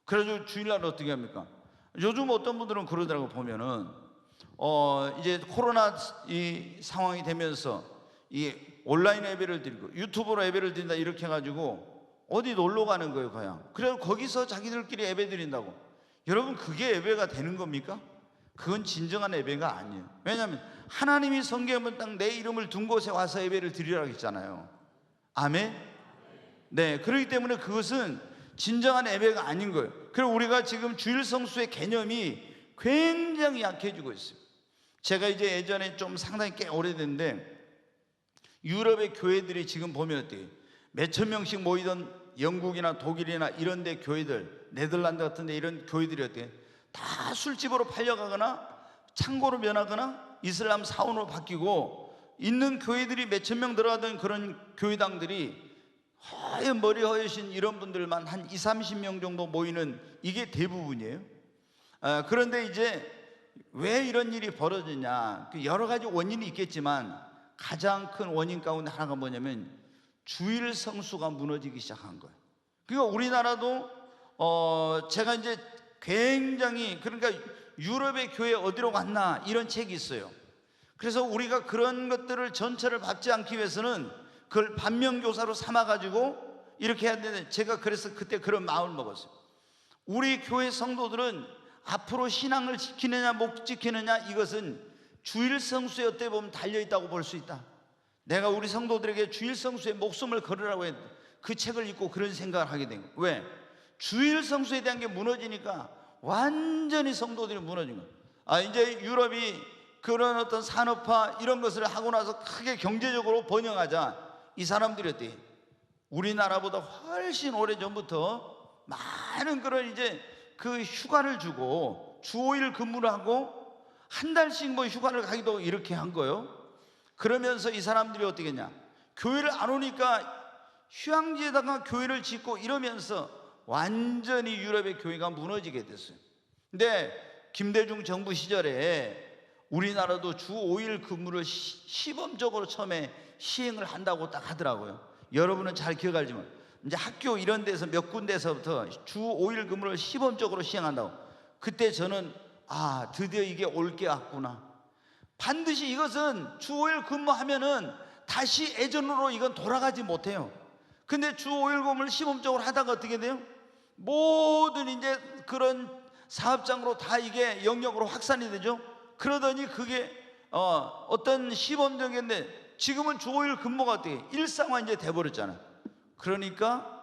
그래서 주일날 어떻게 합니까? 요즘 어떤 분들은 그러더라고 보면은 이제 코로나 이 상황이 되면서 이 온라인 예배를 드리고 유튜브로 예배를 드린다 이렇게 해가지고 어디 놀러 가는 거예요, 그냥. 그래서 거기서 자기들끼리 예배 드린다고. 여러분 그게 예배가 되는 겁니까? 그건 진정한 예배가 아니에요. 왜냐하면 하나님이 성경에 딱 내 이름을 둔 곳에 와서 예배를 드리라고 했잖아요. 아멘? 네, 그렇기 때문에 그것은 진정한 예배가 아닌 거예요. 그리고 우리가 지금 주일 성수의 개념이 굉장히 약해지고 있어요. 제가 이제 예전에 좀 상당히 꽤 오래됐는데 유럽의 교회들이 지금 보면 어때요? 몇천 명씩 모이던 영국이나 독일이나 이런 데 교회들, 네덜란드 같은 데 이런 교회들이 어때요? 다 술집으로 팔려가거나 창고로 변하거나 이슬람 사원으로 바뀌고, 있는 교회들이 몇천 명 들어가던 그런 교회당들이 하얀 머리 허여신 이런 분들만 한 20, 30명 정도 모이는, 이게 대부분이에요. 그런데 이제 왜 이런 일이 벌어지냐, 여러 가지 원인이 있겠지만 가장 큰 원인 가운데 하나가 뭐냐면 주일 성수가 무너지기 시작한 거예요. 그러니까 우리나라도 제가 이제 굉장히, 그러니까 유럽의 교회 어디로 갔나 이런 책이 있어요. 그래서 우리가 그런 것들을 전체를 밟지 않기 위해서는 그걸 반면교사로 삼아가지고 이렇게 해야 되는데, 제가 그래서 그때 그런 마음을 먹었어요. 우리 교회 성도들은 앞으로 신앙을 지키느냐 못 지키느냐, 이것은 주일 성수에 어떻게 보면 달려있다고 볼 수 있다. 내가 우리 성도들에게 주일 성수에 목숨을 걸으라고 했는데 그 책을 읽고 그런 생각을 하게 된 거예요. 왜? 주일 성수에 대한 게 무너지니까 완전히 성도들이 무너진 거예요. 이제 유럽이 그런 어떤 산업화 이런 것을 하고 나서 크게 경제적으로 번영하자, 이 사람들이 어때? 우리나라보다 훨씬 오래전부터 많은 그런 이제 그 휴가를 주고 주 5일 근무를 하고 한 달씩 뭐 휴가를 가기도 이렇게 한 거예요. 그러면서 이 사람들이 어떻게 했냐, 교회를 안 오니까 휴양지에다가 교회를 짓고 이러면서 완전히 유럽의 교회가 무너지게 됐어요. 근데 김대중 정부 시절에 우리나라도 주 5일 근무를 시범적으로 처음에 시행을 한다고 딱 하더라고요. 여러분은 잘 기억하지만 이제 학교 이런 데서 몇 군데서부터 주 5일 근무를 시범적으로 시행한다고. 그때 저는 드디어 이게 올 게 왔구나. 반드시 이것은 주 5일 근무하면은 다시 예전으로 이건 돌아가지 못해요. 근데 주 5일 근무를 시범적으로 하다가 어떻게 돼요? 모든 이제 그런 사업장으로 다 이게 영역으로 확산이 되죠. 그러더니 그게 어떤 시범적인데 지금은 주 5일 근무가 어떻게 일상화 이제 돼버렸잖아요. 그러니까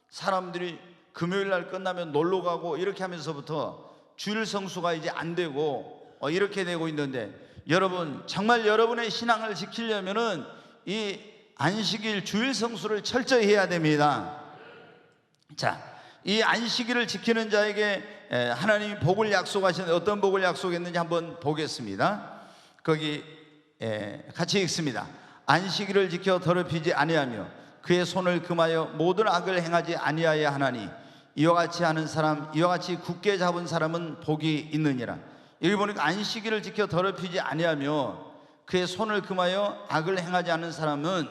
사람들이 금요일 날 끝나면 놀러 가고 이렇게 하면서부터 주일 성수가 이제 안 되고 이렇게 되고 있는데, 여러분 정말 여러분의 신앙을 지키려면은 이 안식일 주일 성수를 철저히 해야 됩니다. 자, 이 안식일을 지키는 자에게 하나님이 복을 약속하셨는데 어떤 복을 약속했는지 한번 보겠습니다. 거기 같이 읽습니다. 안식일을 지켜 더럽히지 아니하며 그의 손을 금하여 모든 악을 행하지 아니하여 하나니 이와 같이 하는 사람, 이와 같이 굳게 잡은 사람은 복이 있느니라. 여기 보니까 안식일을 지켜 더럽히지 아니하며 그의 손을 금하여 악을 행하지 않는 사람은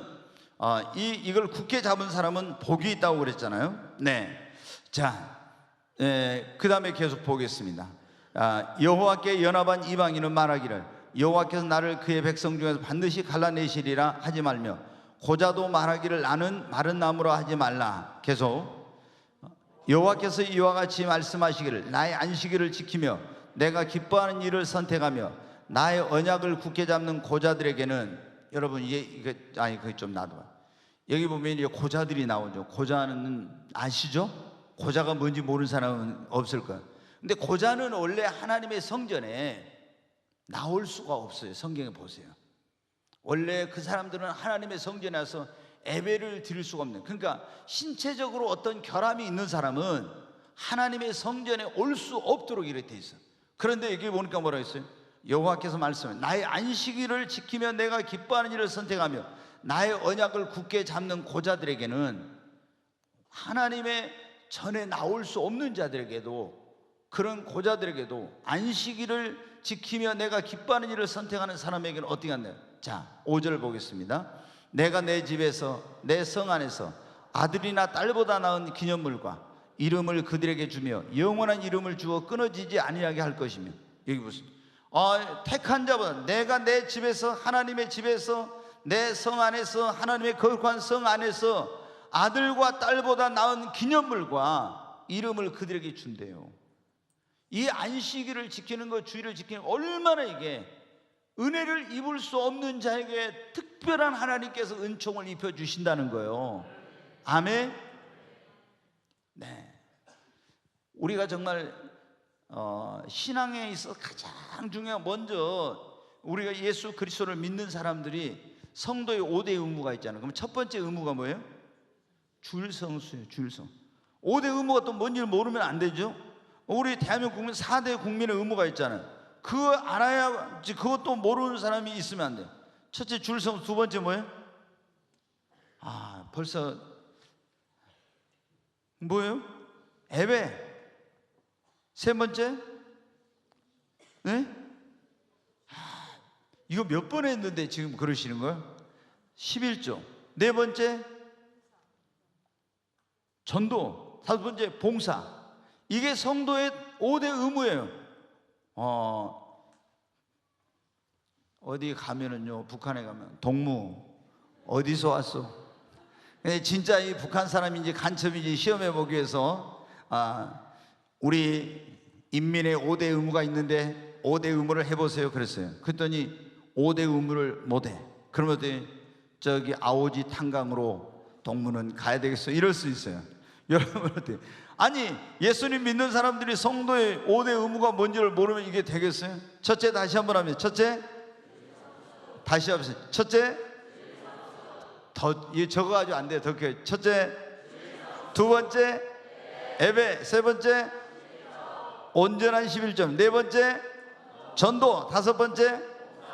이걸 굳게 잡은 사람은 복이 있다고 그랬잖아요. 네. 자, 그 다음에 계속 보겠습니다. 여호와께 연합한 이방인은 말하기를 여호와께서 나를 그의 백성 중에서 반드시 갈라내시리라 하지 말며 고자도 말하기를 나는 마른 나무라 하지 말라. 계속 여호와께서 이와 같이 말씀하시기를 나의 안식일을 지키며 내가 기뻐하는 일을 선택하며 나의 언약을 굳게 잡는 고자들에게는, 여러분 이게 그거 좀 놔둬. 여기 보면 이제 고자들이 나오죠. 고자는 아시죠? 고자가 뭔지 모르는 사람은 없을 거예요. 근데 고자는 원래 하나님의 성전에 나올 수가 없어요. 성경에 보세요. 원래 그 사람들은 하나님의 성전에 와서 예배를 드릴 수가 없는, 그러니까 신체적으로 어떤 결함이 있는 사람은 하나님의 성전에 올 수 없도록 이렇게 돼 있어요. 그런데 여기 보니까 뭐라고 했어요? 여호와께서 말씀해 나의 안식일을 지키며 내가 기뻐하는 일을 선택하며 나의 언약을 굳게 잡는 고자들에게는, 하나님의 전에 나올 수 없는 자들에게도, 그런 고자들에게도 안식일을 지키며 내가 기뻐하는 일을 선택하는 사람에게는 어떻게 한대요? 자, 5절 보겠습니다. 내가 내 집에서 내 성 안에서 아들이나 딸보다 나은 기념물과 이름을 그들에게 주며 영원한 이름을 주어 끊어지지 아니하게 할 것이며, 여기 무슨 택한 자보다 내가 내 집에서, 하나님의 집에서, 내 성 안에서, 하나님의 거룩한 성 안에서 아들과 딸보다 나은 기념물과 이름을 그들에게 준대요. 이 안식일을 지키는 것, 주일을 지키는 것, 얼마나 이게 은혜를 입을 수 없는 자에게 특별한 하나님께서 은총을 입혀 주신다는 거예요. 아멘. 네, 우리가 정말 신앙에 있어 가장 중요한, 먼저 우리가 예수 그리스도를 믿는 사람들이 성도의 5대 의무가 있잖아요. 그럼 첫 번째 의무가 뭐예요? 주일 성수예요. 주일 성. 5대 의무가 또 뭔지 모르면 안 되죠. 우리 대한민국 국민 4대 국민의 의무가 있잖아요. 그거 알아야, 그것도 모르는 사람이 있으면 안 돼. 첫째 주일성수, 두 번째 뭐예요? 벌써 뭐예요? 예배. 세 번째? 네? 이거 몇 번 했는데 지금 그러시는 거예요? 11조. 네 번째? 전도. 다섯 번째? 봉사. 이게 성도의 5대 의무예요. 어디 가면은요, 북한에 가면 동무 어디서 왔어? 근데 진짜 이 북한 사람인지 간첩인지 시험해 보기 위해서 우리 인민의 5대 의무가 있는데 5대 의무를 해보세요 그랬어요. 그랬더니 5대 의무를 못해. 그러면 저기 아오지 탄강으로 동무는 가야 되겠어, 이럴 수 있어요. 여러분 어때요? 아니, 예수님 믿는 사람들이 성도의 5대 의무가 뭔지를 모르면 이게 되겠어요? 첫째, 다시 한번 합니다. 첫째, 다시 합시다. 첫째, 적어가지고 안 돼요. 더 크게. 첫째, 두 번째, 예배. 세 번째, 온전한 11점. 네 번째, 전도. 다섯 번째,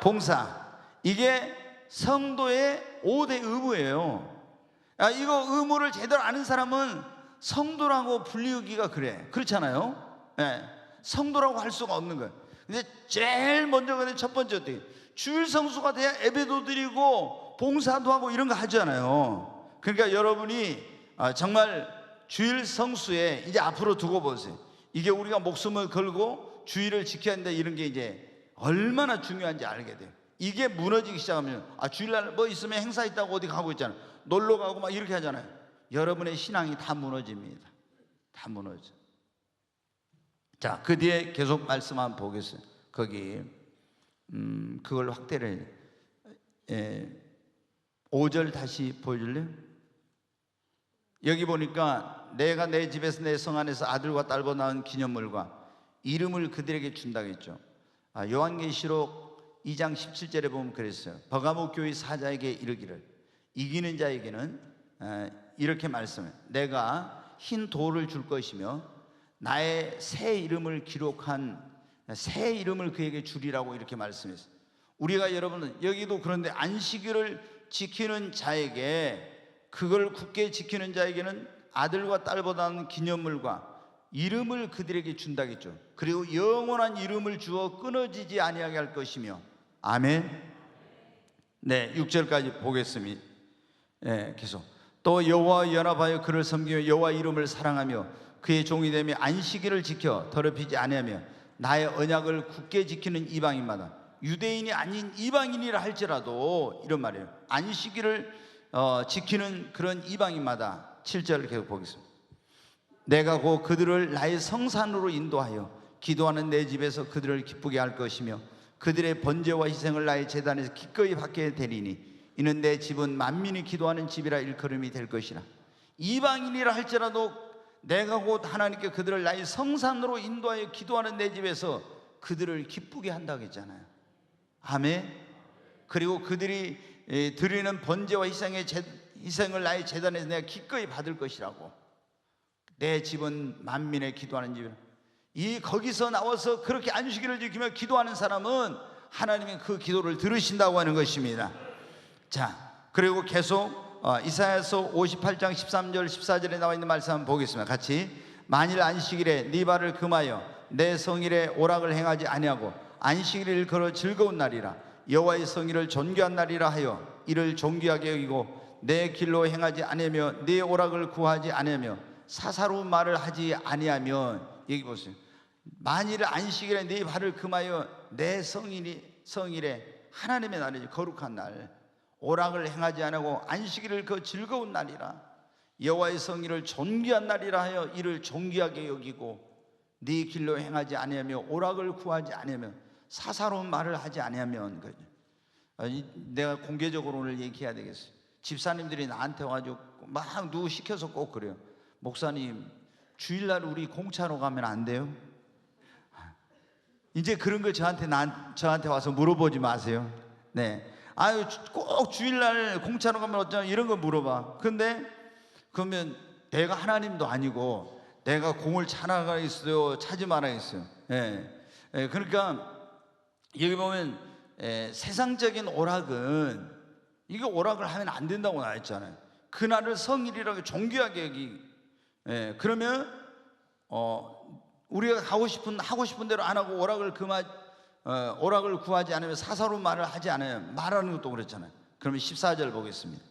봉사. 이게 성도의 5대 의무예요. 이거 의무를 제대로 아는 사람은 성도라고 불리우기가 그렇잖아요. 네. 성도라고 할 수가 없는 거예요. 근데 제일 먼저 근데 첫 번째 어떻게? 주일 성수가 돼야 예배도 드리고 봉사도 하고 이런 거 하잖아요. 그러니까 여러분이 정말 주일 성수에 이제 앞으로 두고 보세요. 이게 우리가 목숨을 걸고 주일을 지켜야 한다, 이런 게 이제 얼마나 중요한지 알게 돼요. 이게 무너지기 시작하면 주일날 뭐 있으면 행사 있다고 어디 가고 있잖아요. 놀러 가고 막 이렇게 하잖아요. 여러분의 신앙이 다 무너집니다. 다 무너져. 자, 그 뒤에 계속 말씀 한번 보겠어요. 거기 그걸 확대를 5절 다시 보여줄래요? 여기 보니까 내가 내 집에서 내 성 안에서 아들과 딸과 낳은 기념물과 이름을 그들에게 준다고 했죠. 요한계시록 2장 17절에 보면 그랬어요. 버가모 교회 사자에게 이르기를, 이기는 자에게는 이렇게 말씀해요. 내가 흰 돌을 줄 것이며 나의 새 이름을 기록한 새 이름을 그에게 주리라고 이렇게 말씀했어요. 우리가 여러분은 여기도 그런데 안식일을 지키는 자에게, 그걸 굳게 지키는 자에게는 아들과 딸보다는 기념물과 이름을 그들에게 준다겠죠. 그리고 영원한 이름을 주어 끊어지지 아니하게 할 것이며. 아멘. 네, 6절까지 보겠습니다. 네, 계속. 또 여호와와 연합하여 그를 섬기며 여호와 이름을 사랑하며 그의 종이 되며 안식일을 지켜 더럽히지 아니하며 나의 언약을 굳게 지키는 이방인마다, 유대인이 아닌 이방인이라 할지라도, 이런 말이에요. 안식일을 지키는 그런 이방인마다. 7절을 계속 보겠습니다. 내가 곧 그들을 나의 성산으로 인도하여 기도하는 내 집에서 그들을 기쁘게 할 것이며 그들의 번제와 희생을 나의 제단에서 기꺼이 받게 되리니 이는 내 집은 만민이 기도하는 집이라 일컬음이 될 것이라. 이방인이라 할지라도 내가 곧 하나님께 그들을 나의 성산으로 인도하여 기도하는 내 집에서 그들을 기쁘게 한다고 했잖아요. 아멘. 그리고 그들이 드리는 번제와 희생을 나의 제단에서 내가 기꺼이 받을 것이라고. 내 집은 만민의 기도하는 집이라. 거기서 나와서 그렇게 안식일을 지키며 기도하는 사람은 하나님이 그 기도를 들으신다고 하는 것입니다. 자, 그리고 계속 이사야서 58장 13절 14절에 나와 있는 말씀 한번 보겠습니다. 같이. 만일 안식일에 네 발을 금하여 내 성일에 오락을 행하지 아니하고 안식일을 걸어 즐거운 날이라 여호와의 성일을 존귀한 날이라 하여 이를 존귀하게 여기고 내 길로 행하지 아니하며 네 오락을 구하지 아니하며 사사로운 말을 하지 아니하면, 여기 보세요. 만일 안식일에 네 발을 금하여 내 성일에 하나님의 날이지, 거룩한 날, 오락을 행하지 아니하고 안식일을 그 즐거운 날이라 여호와의 성일을 존귀한 날이라 하여 이를 존귀하게 여기고 네 길로 행하지 아니하며 오락을 구하지 아니하며 사사로운 말을 하지 아니하면. 내가 공개적으로 오늘 얘기해야 되겠어요. 집사님들이 나한테 와가지고 막 누구 시켜서 꼭 그래요. 목사님, 주일날 우리 공차로 가면 안 돼요? 이제 그런 걸 저한테 와서 물어보지 마세요. 네. 꼭 주일날 공차로 가면 어쩌나 이런 거 물어봐. 근데 그러면 내가 하나님도 아니고 내가 공을 차나가 있어요, 차지 말아 있어요. 그러니까 여기 보면 세상적인 오락은, 이게 오락을 하면 안 된다고 나왔잖아요. 그날을 성일이라고 존귀하게 여기. 그러면 우리가 하고 싶은 대로 안 하고 오락을 구하지 않으면 사사로운 말을 하지 않아요. 말하는 것도 그렇잖아요. 그러면 14절 보겠습니다.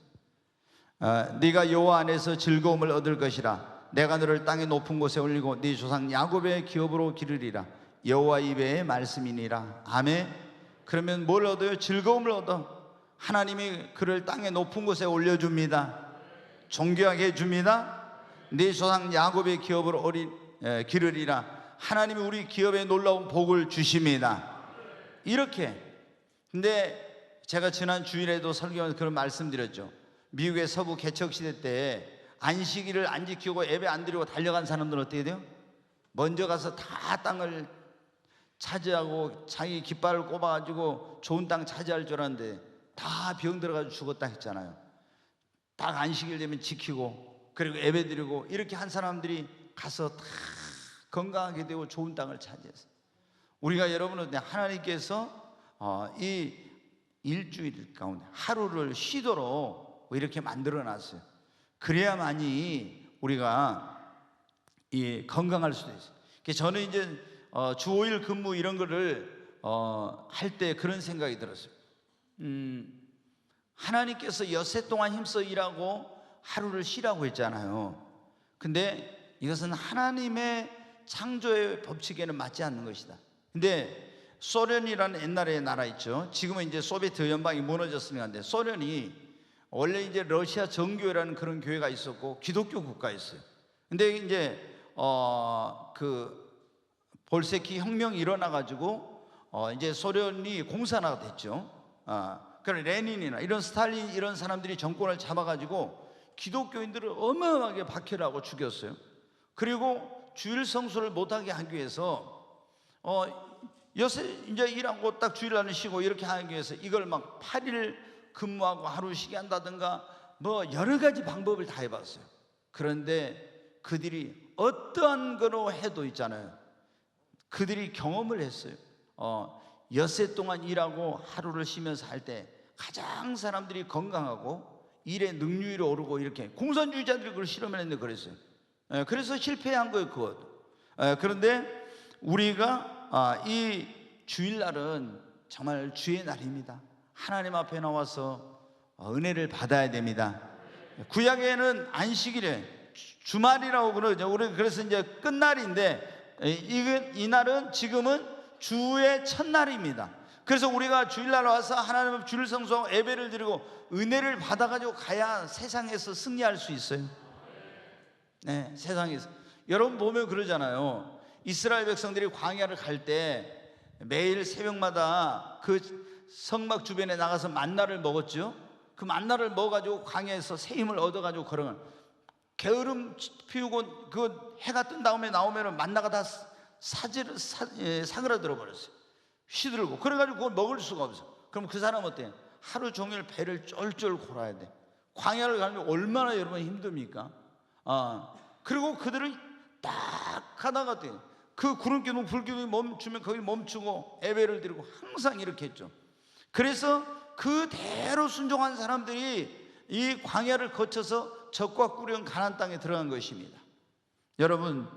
네가 여호와 안에서 즐거움을 얻을 것이라. 내가 너를 땅의 높은 곳에 올리고 네 조상 야곱의 기업으로 기르리라. 여호와 입의 말씀이니라. 아멘. 그러면 뭘 얻어요? 즐거움을 얻어. 하나님이 그를 땅의 높은 곳에 올려줍니다. 존귀하게 해줍니다. 네 조상 야곱의 기업으로 기르리라. 하나님이 우리 기업에 놀라운 복을 주십니다. 이렇게. 근데 제가 지난 주일에도 설교하면서 그런 말씀드렸죠. 미국의 서부 개척시대 때 안식일을 안 지키고 예배 안 드리고 달려간 사람들은 어떻게 돼요? 먼저 가서 다 땅을 차지하고 자기 깃발을 꼽아가지고 좋은 땅 차지할 줄 알았는데 다 병 들어가지고 죽었다 했잖아요. 딱 안식일 되면 지키고 그리고 예배 드리고 이렇게 한 사람들이 가서 다 건강하게 되고 좋은 땅을 차지했어요. 우리가 여러분은 하나님께서 이 일주일 가운데 하루를 쉬도록 이렇게 만들어 놨어요. 그래야만이 우리가 건강할 수도 있어요. 저는 이제 주 5일 근무 이런 거를 할 때 그런 생각이 들었어요. 하나님께서 엿새 동안 힘써 일하고 하루를 쉬라고 했잖아요. 근데 이것은 하나님의 창조의 법칙에는 맞지 않는 것이다. 근데 소련이라는 옛날에 나라 있죠. 지금은 이제 소비에트 연방이 무너졌으면 한데, 소련이 원래 이제 러시아 정교회라는 그런 교회가 있었고 기독교 국가였어요. 근데 이제 그 볼셰키 혁명이 일어나가지고 이제 소련이 공산화가 됐죠. 그런 레닌이나 이런 스탈린 이런 사람들이 정권을 잡아가지고 기독교인들을 어마어마하게 박해하고 죽였어요. 그리고 주일 성수를 못하게 하기 위해서 요새 이제 일하고 딱 주일날은 쉬고 이렇게 하기 위해서 이걸 막 8일 근무하고 하루 쉬게 한다든가 뭐 여러 가지 방법을 다 해봤어요. 그런데 그들이 어떠한 거로 해도 있잖아요, 그들이 경험을 했어요. 엿새 동안 일하고 하루를 쉬면서 할 때 가장 사람들이 건강하고 일의 능률이 오르고, 이렇게 공산주의자들이 그걸 실험했는데 그랬어요. 그래서 실패한 거예요, 그것도. 그런데 우리가 이 주일날은 정말 주의 날입니다. 하나님 앞에 나와서 은혜를 받아야 됩니다. 구약에는 안식일에 주말이라고 그러죠. 우리 그래서 이제 끝날인데 이 날은 지금은 주의 첫날입니다. 그래서 우리가 주일날 와서 하나님 앞에 주일 성수하고 예배를 드리고 은혜를 받아가지고 가야 세상에서 승리할 수 있어요. 네, 세상에서. 여러분 보면 그러잖아요. 이스라엘 백성들이 광야를 갈 때 매일 새벽마다 그 성막 주변에 나가서 만나를 먹었죠. 그 만나를 먹어가지고 광야에서 새 힘을 얻어가지고 걸어가는, 게으름 피우고 그 해가 뜬 다음에 나오면 만나가 다 사그라들어 버렸어요. 시들고. 그래가지고 그걸 먹을 수가 없어. 그럼 그 사람은 어때? 하루 종일 배를 쫄쫄 골아야 돼. 광야를 가면 얼마나 여러분 힘듭니까? 그리고 그들은 딱 하다가 그 구름기둥 불기둥이 멈추면 거기 멈추고 예배를 드리고 항상 이렇게 했죠. 그래서 그대로 순종한 사람들이 이 광야를 거쳐서 적과 꿀이 가나안 땅에 들어간 것입니다. 여러분,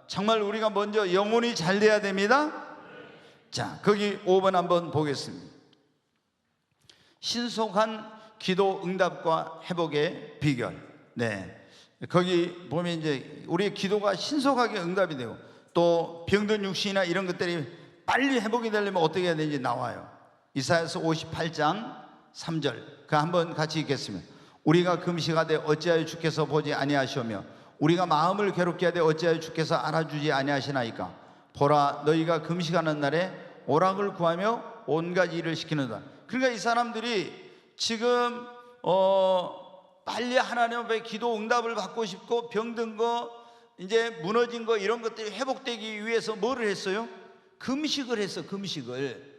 정말 우리가 먼저 영혼이 잘 돼야 됩니다. 자, 거기 5번 한번 보겠습니다. 신속한 기도 응답과 회복의 비결. 네, 거기 보면 이제 우리의 기도가 신속하게 응답이 되고 또 병든 육신이나 이런 것들이 빨리 회복이 되려면 어떻게 해야 되는지 나와요. 이사야서 58장 3절 그 한번 같이 읽겠습니다. 우리가 금식하되 어찌하여 주께서 보지 아니하시오며 우리가 마음을 괴롭게 하되 어찌하여 주께서 알아주지 아니하시나이까. 보라, 너희가 금식하는 날에 오락을 구하며 온갖 일을 시키는다. 그러니까 이 사람들이 지금 빨리 하나님 앞에 기도 응답을 받고 싶고 병든 거 이제 무너진 거 이런 것들이 회복되기 위해서 뭐를 했어요? 금식을 했어. 금식을.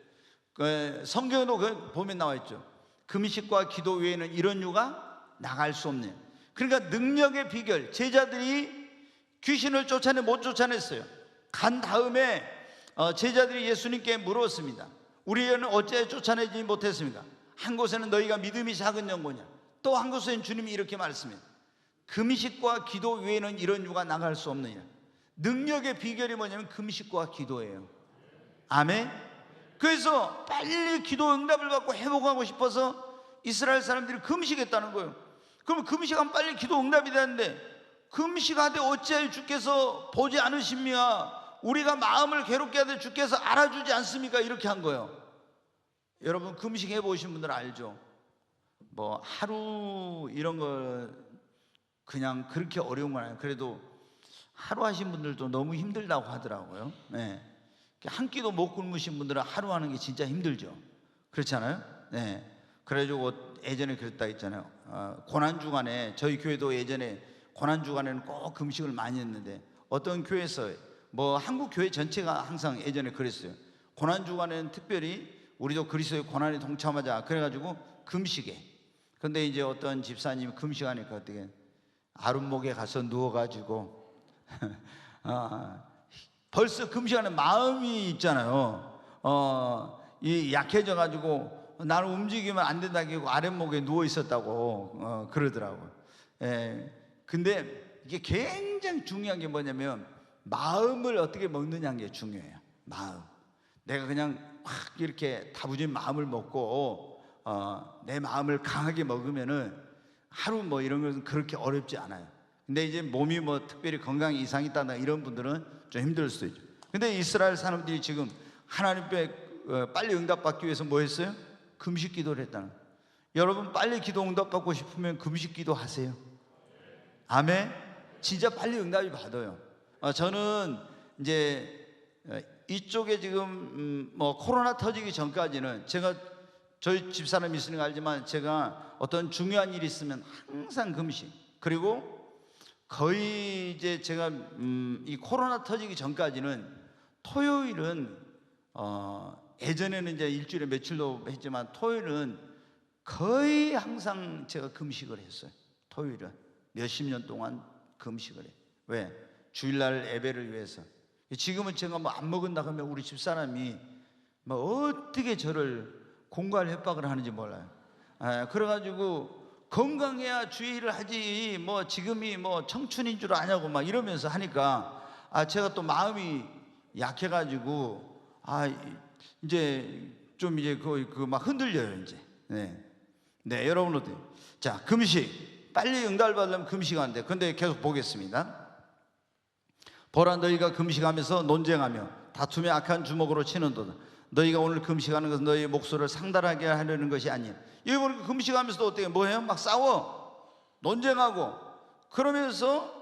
성경에도 보면 나와 있죠. 금식과 기도 외에는 이런 유가 나갈 수 없네요. 그러니까 능력의 비결, 제자들이 귀신을 쫓아내 못 쫓아냈어요. 간 다음에 제자들이 예수님께 물었습니다. 우리는 어째 쫓아내지 못했습니까? 한 곳에는 너희가 믿음이 작은 영혼이야, 또 한 곳에는 주님이 이렇게 말씀해요. 금식과 기도 외에는 이런 유가 나갈 수 없느냐. 능력의 비결이 뭐냐면 금식과 기도예요. 아멘. 그래서 빨리 기도 응답을 받고 회복하고 싶어서 이스라엘 사람들이 금식했다는 거예요. 그럼 금식하면 빨리 기도 응답이 되는데, 금식하되 어찌하여 주께서 보지 않으십니까? 우리가 마음을 괴롭게 하되 주께서 알아주지 않습니까? 이렇게 한 거예요. 여러분 금식해 보신 분들 알죠? 뭐 하루 이런 거 그냥 그렇게 어려운 건 아니에요. 그래도 하루 하신 분들도 너무 힘들다고 하더라고요. 네. 한 끼도 못 굶으신 분들은 하루 하는 게 진짜 힘들죠. 그렇지 않아요? 네. 그래가지고 예전에 그랬다 했잖아요. 고난주간에, 저희 교회도 예전에 고난주간에는 꼭 금식을 많이 했는데, 어떤 교회에서 뭐 한국 교회 전체가 항상 예전에 그랬어요. 고난주간에는 특별히 우리도 그리스도의 고난에 동참하자 그래가지고 금식에. 근데 이제 어떤 집사님이 금식하니까 어떻게 아랫목에 가서 누워가지고 벌써 금식하는 마음이 있잖아요. 이 약해져가지고 나는 움직이면 안 된다고 아랫목에 누워 있었다고 그러더라고요. 근데 이게 굉장히 중요한 게 뭐냐면 마음을 어떻게 먹느냐는 게 중요해요. 마음. 내가 그냥 확 이렇게 다부진 마음을 먹고 내 마음을 강하게 먹으면은 하루 뭐 이런 것은 그렇게 어렵지 않아요. 근데 이제 몸이 뭐 특별히 건강 이상이 있다나 이런 분들은 좀 힘들 수도 있죠. 근데 이스라엘 사람들이 지금 하나님께 빨리 응답받기 위해서 뭐 했어요? 금식 기도를 했다는 거예요. 여러분 빨리 기도 응답받고 싶으면 금식 기도 하세요. 아멘. 진짜 빨리 응답이 받아요. 저는 이제 이쪽에 지금 뭐 코로나 터지기 전까지는 제가 저희 집사람이 있으니까 알지만 제가 어떤 중요한 일이 있으면 항상 금식, 그리고 거의 이제 제가 이 코로나 터지기 전까지는 토요일은 예전에는 이제 일주일에 며칠도 했지만 토요일은 거의 항상 제가 금식을 했어요. 토요일은 몇십 년 동안 금식을 해요. 왜? 주일날 예배를 위해서. 지금은 제가 뭐 안 먹은다 하면 우리 집사람이 뭐 어떻게 저를 공갈 협박을 하는지 몰라요. 그래가지고 건강해야 주의를 하지 뭐 지금이 뭐 청춘인 줄 아냐고 막 이러면서 하니까 제가 또 마음이 약해가지고 이제 좀 이제 그 막 흔들려요 이제. 네, 여러분 어때요? 자, 금식 빨리 응답을 받으려면 금식하는데, 근데 계속 보겠습니다. 보라, 너희가 금식하면서 논쟁하며 다투며 악한 주먹으로 치는도다. 너희가 오늘 금식하는 것은 너희의 목소리를 상달하게 하려는 것이 아니야. 여기 보니까 금식하면서도 어떻게 뭐해요? 막 싸워, 논쟁하고 그러면서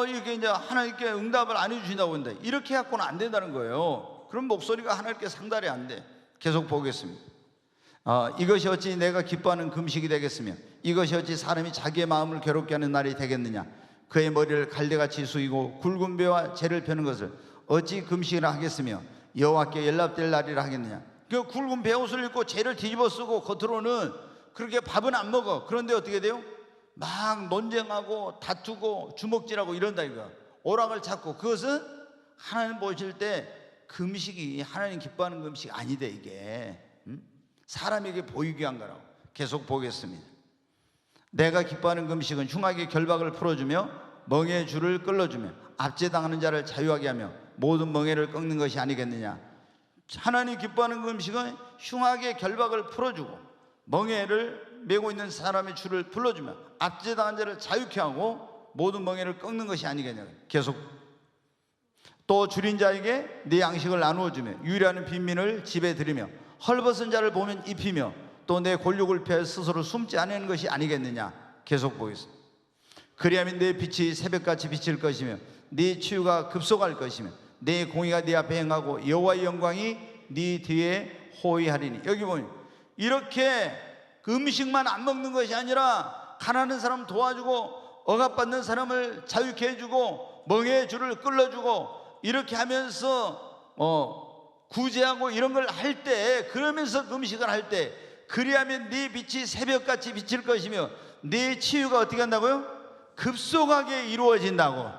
이렇게 이제 하나님께 응답을 안 해주신다고 한다. 이렇게 해갖고는 안 된다는 거예요. 그럼 목소리가 하나님께 상달이 안 돼. 계속 보겠습니다. 이것이 어찌 내가 기뻐하는 금식이 되겠으며 이것이 어찌 사람이 자기의 마음을 괴롭게 하는 날이 되겠느냐. 그의 머리를 갈대같이 숙이고 굵은 뼈와 재를 펴는 것을 어찌 금식이라 하겠으며 여호와께 연락될 날이라 하겠느냐. 그 굵은 베옷을 입고 재를 뒤집어 쓰고 겉으로는 그렇게 밥은 안 먹어. 그런데 어떻게 돼요? 막 논쟁하고 다투고 주먹질하고 이런다 이거. 오락을 찾고. 그것은 하나님 보실 때 금식이 하나님 기뻐하는 금식이 아니대 이게. 사람에게 보이게 한 거라고. 계속 보겠습니다. 내가 기뻐하는 금식은 흉악의 결박을 풀어주며 멍에의 줄을 끌어주며 압제당하는 자를 자유하게 하며 모든 멍에를 꺾는 것이 아니겠느냐. 하나님 기뻐하는 금식은 흉악의 결박을 풀어주고 멍에를 메고 있는 사람의 줄을 풀어주며 압제당한 자를 자유케 하고 모든 멍에를 꺾는 것이 아니겠냐. 계속. 또 줄인 자에게 네 양식을 나누어 주며 유일한 빈민을 집에 들이며 헐벗은 자를 보면 입히며 또 내 골육을 펴 스스로 숨지 않는 것이 아니겠느냐. 계속 보겠습니다. 그리하면 내 빛이 새벽같이 비칠 것이며 네 치유가 급속할 것이며 내 공의가 네 앞에 행하고 여호와의 영광이 네 뒤에 호위하리니. 여기 보면 이렇게 음식만 안 먹는 것이 아니라 가난한 사람 도와주고 억압받는 사람을 자유케 해주고 멍에의 줄을 끌어주고 이렇게 하면서 구제하고 이런 걸 할 때, 그러면서 금식을 할 때 그리하면 네 빛이 새벽같이 비칠 것이며 네 치유가 어떻게 한다고요? 급속하게 이루어진다고.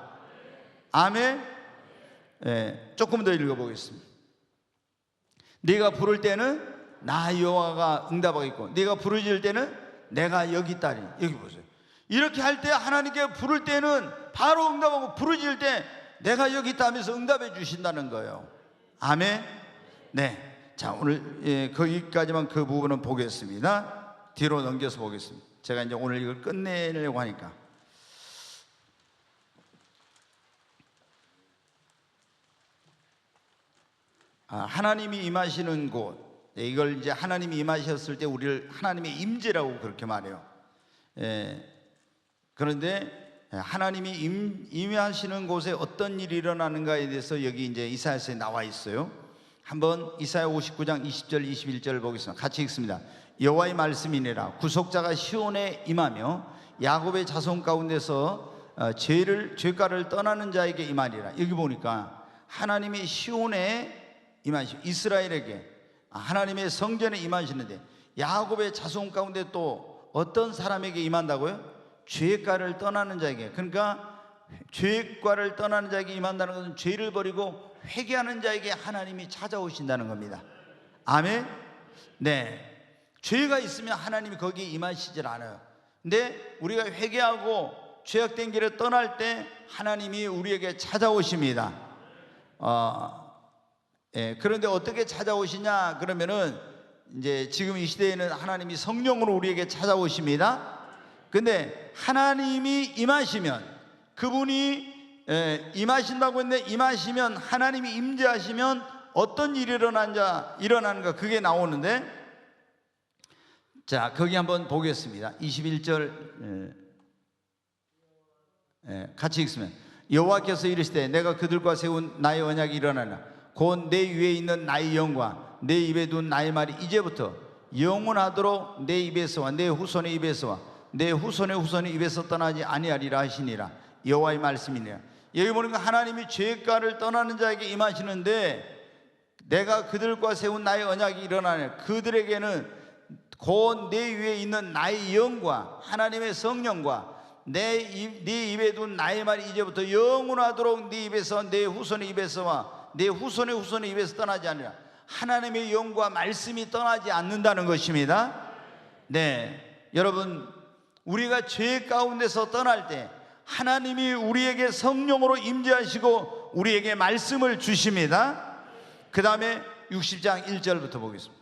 아멘. 조금 더 읽어보겠습니다. 네가 부를 때는 나 여호와가 응답하겠고 네가 부르짖을 때는 내가 여기 있다니. 여기 보세요. 이렇게 할 때 하나님께 부를 때는 바로 응답하고 부르짖을 때 내가 여기 있다 하면서 응답해 주신다는 거예요. 아멘. 네. 자, 오늘 거기까지만 그 부분은 보겠습니다. 뒤로 넘겨서 보겠습니다. 제가 이제 오늘 이걸 끝내려고 하니까. 하나님이 임하시는 곳, 이걸 이제 하나님이 임하셨을 때 우리를 하나님의 임재라고 그렇게 말해요. 그런데 하나님이 임하시는 곳에 어떤 일이 일어나는가에 대해서 여기 이제 이사야서에 나와 있어요. 한번 이사야 59장 20절 21절을 보겠습니다. 같이 읽습니다. 여호와의 말씀이니라. 구속자가 시온에 임하며 야곱의 자손 가운데서 죄가를 떠나는 자에게 임하리라. 여기 보니까 하나님이 시온에 임하시고 이스라엘에게 하나님의 성전에 임하시는데 야곱의 자손 가운데 또 어떤 사람에게 임한다고요? 죄가를 떠나는 자에게. 그러니까 죄가를 떠나는 자에게 임한다는 것은 죄를 버리고 회개하는 자에게 하나님이 찾아오신다는 겁니다. 아멘. 네. 죄가 있으면 하나님이 거기에 임하시질 않아요. 근데 우리가 회개하고 죄악된 길을 떠날 때 하나님이 우리에게 찾아오십니다. 그런데 어떻게 찾아오시냐 그러면은 이제 지금 이 시대에는 하나님이 성령으로 우리에게 찾아오십니다. 근데 하나님이 임하시면, 그분이 임하신다고 했는데 임하시면, 하나님이 임재하시면 어떤 일이 일어나는가 그게 나오는데, 자 거기 한번 보겠습니다. 21절 같이 읽으면 여호와께서 이르시되 내가 그들과 세운 나의 언약이 일어나나 곧 내 위에 있는 나의 영과 내 입에 둔 나의 말이 이제부터 영원하도록 내 입에서와 내 후손의 입에서와 내 후손의 후손의 입에서 떠나지 아니하리라 하시니라. 여호와의 말씀이니라. 여기 보니까 하나님이 죄가를 떠나는 자에게 임하시는데, 내가 그들과 세운 나의 언약이 일어나네. 그들에게는 곧 내 위에 있는 나의 영과 하나님의 성령과 네 입에 둔 나의 말이 이제부터 영원하도록 네 입에서 내 후손의 입에서와 내 후손의 후손의 입에서 떠나지 않으라. 하나님의 영과 말씀이 떠나지 않는다는 것입니다. 네, 여러분, 우리가 죄 가운데서 떠날 때 하나님이 우리에게 성령으로 임재하시고 우리에게 말씀을 주십니다. 그 다음에 60장 1절부터 보겠습니다.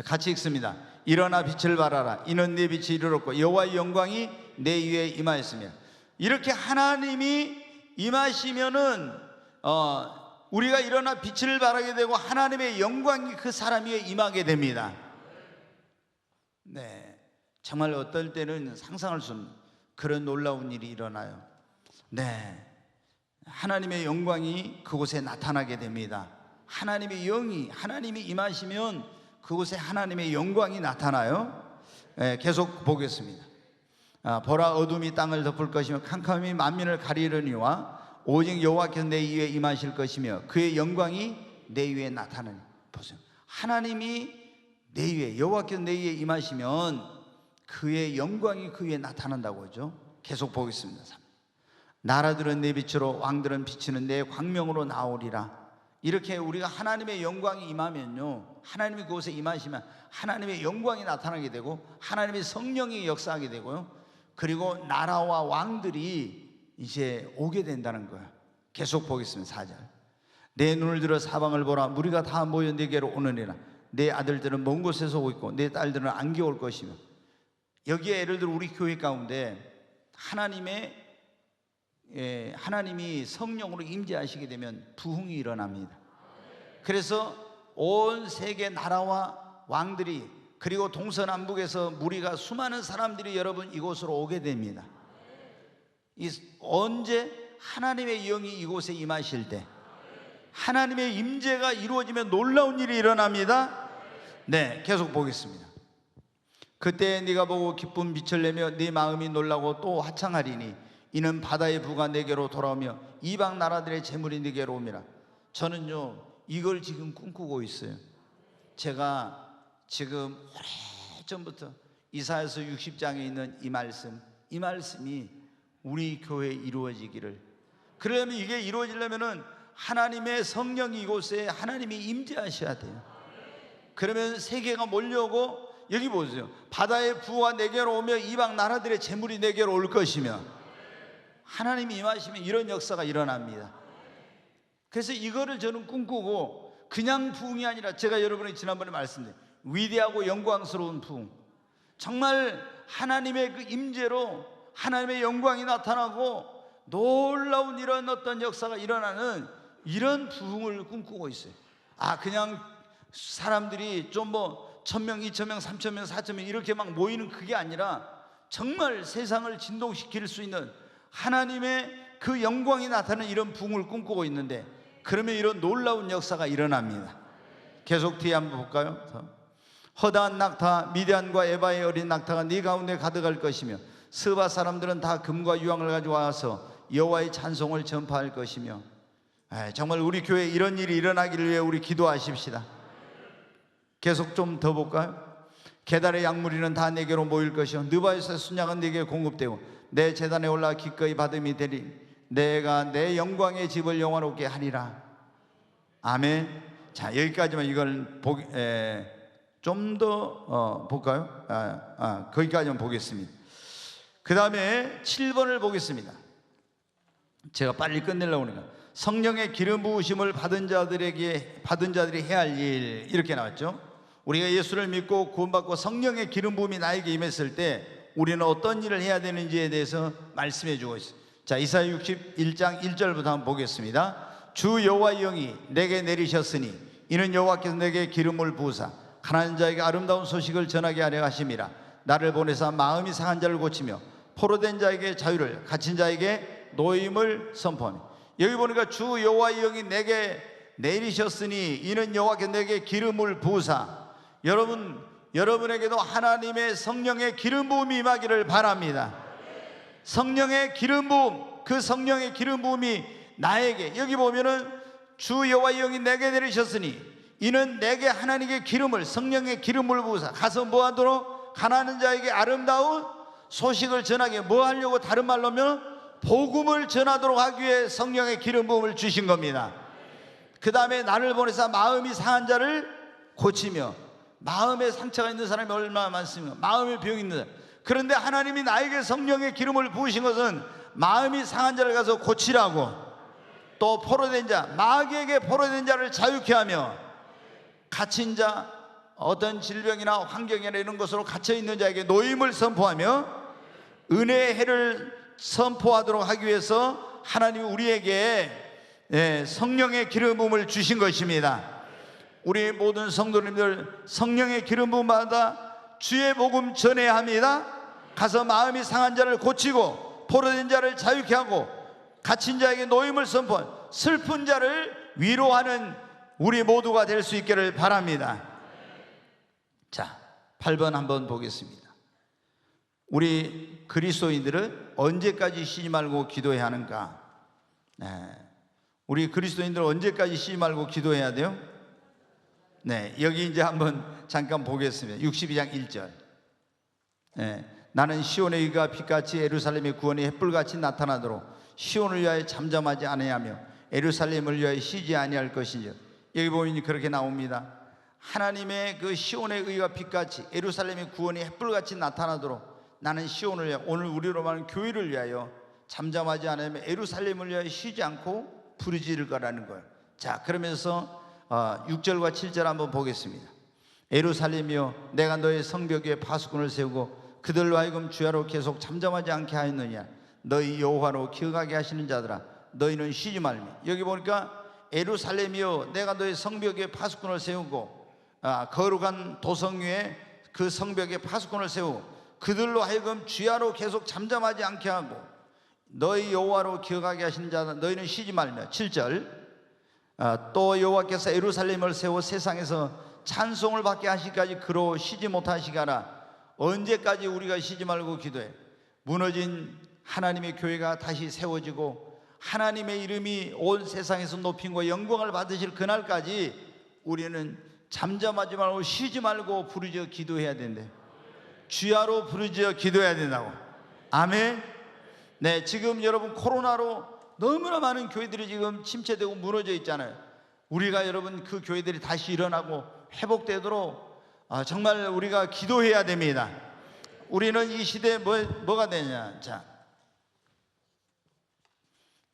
같이 읽습니다. 일어나 빛을 발하라. 이는 내 빛이 이르렀고 여호와의 영광이 내 위에 임하였으며. 이렇게 하나님이 임하시면은 우리가 일어나 빛을 발하게 되고 하나님의 영광이 그 사람 위에 임하게 됩니다. 네, 정말 어떨 때는 상상할 수 없는 그런 놀라운 일이 일어나요. 네, 하나님의 영광이 그곳에 나타나게 됩니다. 하나님의 영이, 하나님이 임하시면 그곳에 하나님의 영광이 나타나요. 네, 계속 보겠습니다. 보라, 어둠이 땅을 덮을 것이며 캄캄이 만민을 가리려니와 오직 여호와께서 내 위에 임하실 것이며 그의 영광이 내 위에 나타나니. 보세요, 하나님이 내 위에, 여호와께서 내 위에 임하시면 그의 영광이 그 위에 나타난다고 하죠. 계속 보겠습니다. 나라들은 내 빛으로 왕들은 비치는 내 광명으로 나오리라. 이렇게 우리가 하나님의 영광이 임하면요, 하나님이 그곳에 임하시면 하나님의 영광이 나타나게 되고 하나님의 성령이 역사하게 되고요, 그리고 나라와 왕들이 이제 오게 된다는 거야. 계속 보겠습니다. 4절. 내 눈을 들어 사방을 보라. 무리가 다 모여 내게로 오느니라. 내 아들들은 먼 곳에서 오고 있고 내 딸들은 안개 올 것이며. 여기에 예를 들어 우리 교회 가운데 하나님이 성령으로 임재하시게 되면 부흥이 일어납니다. 그래서 온 세계 나라와 왕들이, 그리고 동서남북에서 무리가, 수많은 사람들이 여러분 이곳으로 오게 됩니다. 언제? 하나님의 영이 이곳에 임하실 때, 하나님의 임재가 이루어지면 놀라운 일이 일어납니다. 네, 계속 보겠습니다. 그때 네가 보고 기쁜 빛을 내며 네 마음이 놀라고 또 화창하리니 이는 바다의 부가 내게로 돌아오며 이방 나라들의 재물이 내게로 옵니다. 저는요 이걸 지금 꿈꾸고 있어요. 제가 지금 오래전부터 이사야서 60장에 있는 이 말씀이 우리 교회에 이루어지기를, 그러면 이게 이루어지려면은 하나님의 성령이 이곳에 하나님이 임재하셔야 돼요. 그러면 세계가 몰려오고, 여기 보세요. 바다의 부와 내게로 오며 이방 나라들의 재물이 내게로 올 것이며, 하나님이 임하시면 이런 역사가 일어납니다. 그래서 이거를 저는 꿈꾸고, 그냥 부흥이 아니라 제가 여러분이 지난번에 말씀드린 위대하고 영광스러운 부흥, 정말 하나님의 그 임재로 하나님의 영광이 나타나고 놀라운 이런 어떤 역사가 일어나는 이런 부흥을 꿈꾸고 있어요. 그냥 사람들이 좀 1,000명, 2,000명, 3,000명, 4,000명 이렇게 막 모이는 그게 아니라 정말 세상을 진동시킬 수 있는 하나님의 그 영광이 나타나는 이런 부흥을 꿈꾸고 있는데, 그러면 이런 놀라운 역사가 일어납니다. 계속 뒤에 한번 볼까요? 허다한 낙타 미디안과 에바의 어린 낙타가 네 가운데 가득할 것이며, 스바 사람들은 다 금과 유황을 가지고 와서 여호와의 찬송을 전파할 것이며. 정말 우리 교회에 이런 일이 일어나기를 위해 우리 기도하십시다. 계속 좀 더 볼까요? 계달의 약물이는 다 내게로 모일 것이요 느바에서 순양은 내게 공급되고 내 제단에 올라 기꺼이 받음이 되리. 내가 내 영광의 집을 영화롭게 하리라. 아멘. 자, 여기까지만 이걸 좀 더 볼까요? 거기까지만 보겠습니다. 그 다음에 7번을 보겠습니다. 제가 빨리 끝내려고 하니까, 성령의 기름 부으심을 받은 자들이 해야 할 일, 이렇게 나왔죠. 우리가 예수를 믿고 구원받고 성령의 기름 부음이 나에게 임했을 때 우리는 어떤 일을 해야 되는지에 대해서 말씀해 주고 있어요. 자, 이사야 61장 1절부터 한번 보겠습니다. 주 여호와의 영이 내게 내리셨으니 이는 여호와께서 내게 기름을 부으사 가난한 자에게 아름다운 소식을 전하게 하려 하심이라. 나를 보내사 마음이 상한 자를 고치며 포로된 자에게 자유를, 갇힌 자에게 노임을 선포하며. 여기 보니까 주 여호와의 영이 내게 내리셨으니 이는 여호와께서 내게 기름을 부으사. 여러분에게도 하나님의 성령의 기름 부음이 임하기를 바랍니다. 성령의 기름 부음, 그 성령의 기름 부음이 나에게, 여기 보면은 주 여호와의 영이 내게 내리셨으니 이는 내게 하나님의 기름을, 성령의 기름을 부으사 가서 뭐 하도록? 가난한 자에게 아름다운 소식을 전하게. 뭐 하려고? 다른 말로 하면 복음을 전하도록 하기 위해 성령의 기름 부음을 주신 겁니다. 그 다음에 나를 보내사 마음이 상한 자를 고치며. 마음에 상처가 있는 사람이 얼마나 많습니까? 마음에 병이 있는 사람. 그런데 하나님이 나에게 성령의 기름을 부으신 것은 마음이 상한 자를 가서 고치라고, 또 포로된 자, 마귀에게 포로된 자를 자유케 하며, 갇힌 자, 어떤 질병이나 환경이나 이런 것으로 갇혀 있는 자에게 노임을 선포하며 은혜의 해를 선포하도록 하기 위해서 하나님이 우리에게 성령의 기름 부음을 주신 것입니다. 우리 모든 성도님들 성령의 기름 부음 받아 주의 복음 전해야 합니다. 가서 마음이 상한 자를 고치고 포로된 자를 자유케 하고 갇힌 자에게 노임을 선포하고 슬픈 자를 위로하는 우리 모두가 될 수 있기를 바랍니다. 자, 8번 한번 보겠습니다. 우리 그리스도인들은 언제까지 쉬지 말고 기도해야 하는가? 우리 그리스도인들은 언제까지 쉬지 말고 기도해야 돼요? 여기 이제 한번 잠깐 보겠습니다. 62장 1절. 나는 시온의 의가 빛같이 예루살렘의 구원이 햇불같이 나타나도록 시온을 위하여 잠잠하지 아니하며 예루살렘을 위하여 쉬지 아니할 것이니. 여기 보면 그렇게 나옵니다. 하나님의 그 시온의 의가 빛같이 예루살렘의 구원이 햇불같이 나타나도록 나는 시온을 위하여, 오늘 우리로 말하는 교회를 위하여 잠잠하지 않으며 예루살렘을 위하여 쉬지 않고 부르짖을 거라는 거예요. 자, 그러면서 6절과 7절 한번 보겠습니다. 예루살렘이여, 내가 너의 성벽 위에 파수꾼을 세우고 그들로 하여금 주야로 계속 잠잠하지 않게 하였느냐. 너희 여호와로 기억하게 하시는 자들아, 너희는 쉬지 말며. 여기 보니까 예루살렘이여, 내가 너의 성벽 위에 파수꾼을 세우고 거룩한 도성 위에 그 성벽에 파수꾼을 세우고 그들로 하여금 주야로 계속 잠잠하지 않게 하고 너희 여호와로 기억하게 하시는 자들아, 너희는 쉬지 말며. 7절. 또 여호와께서 예루살렘을 세워 세상에서 찬송을 받게 하시기까지 그로 쉬지 못하시가라. 언제까지 우리가 쉬지 말고 기도해? 무너진 하나님의 교회가 다시 세워지고 하나님의 이름이 온 세상에서 높임과 영광을 받으실 그날까지 우리는 잠잠하지 말고 쉬지 말고 부르짖어 기도해야 된대. 주야로 부르짖어 기도해야 된다고. 아멘. 지금 여러분 코로나로 너무나 많은 교회들이 지금 침체되고 무너져 있잖아요. 우리가 여러분 그 교회들이 다시 일어나고 회복되도록 정말 우리가 기도해야 됩니다. 우리는 이 시대에 뭐가 되냐? 자,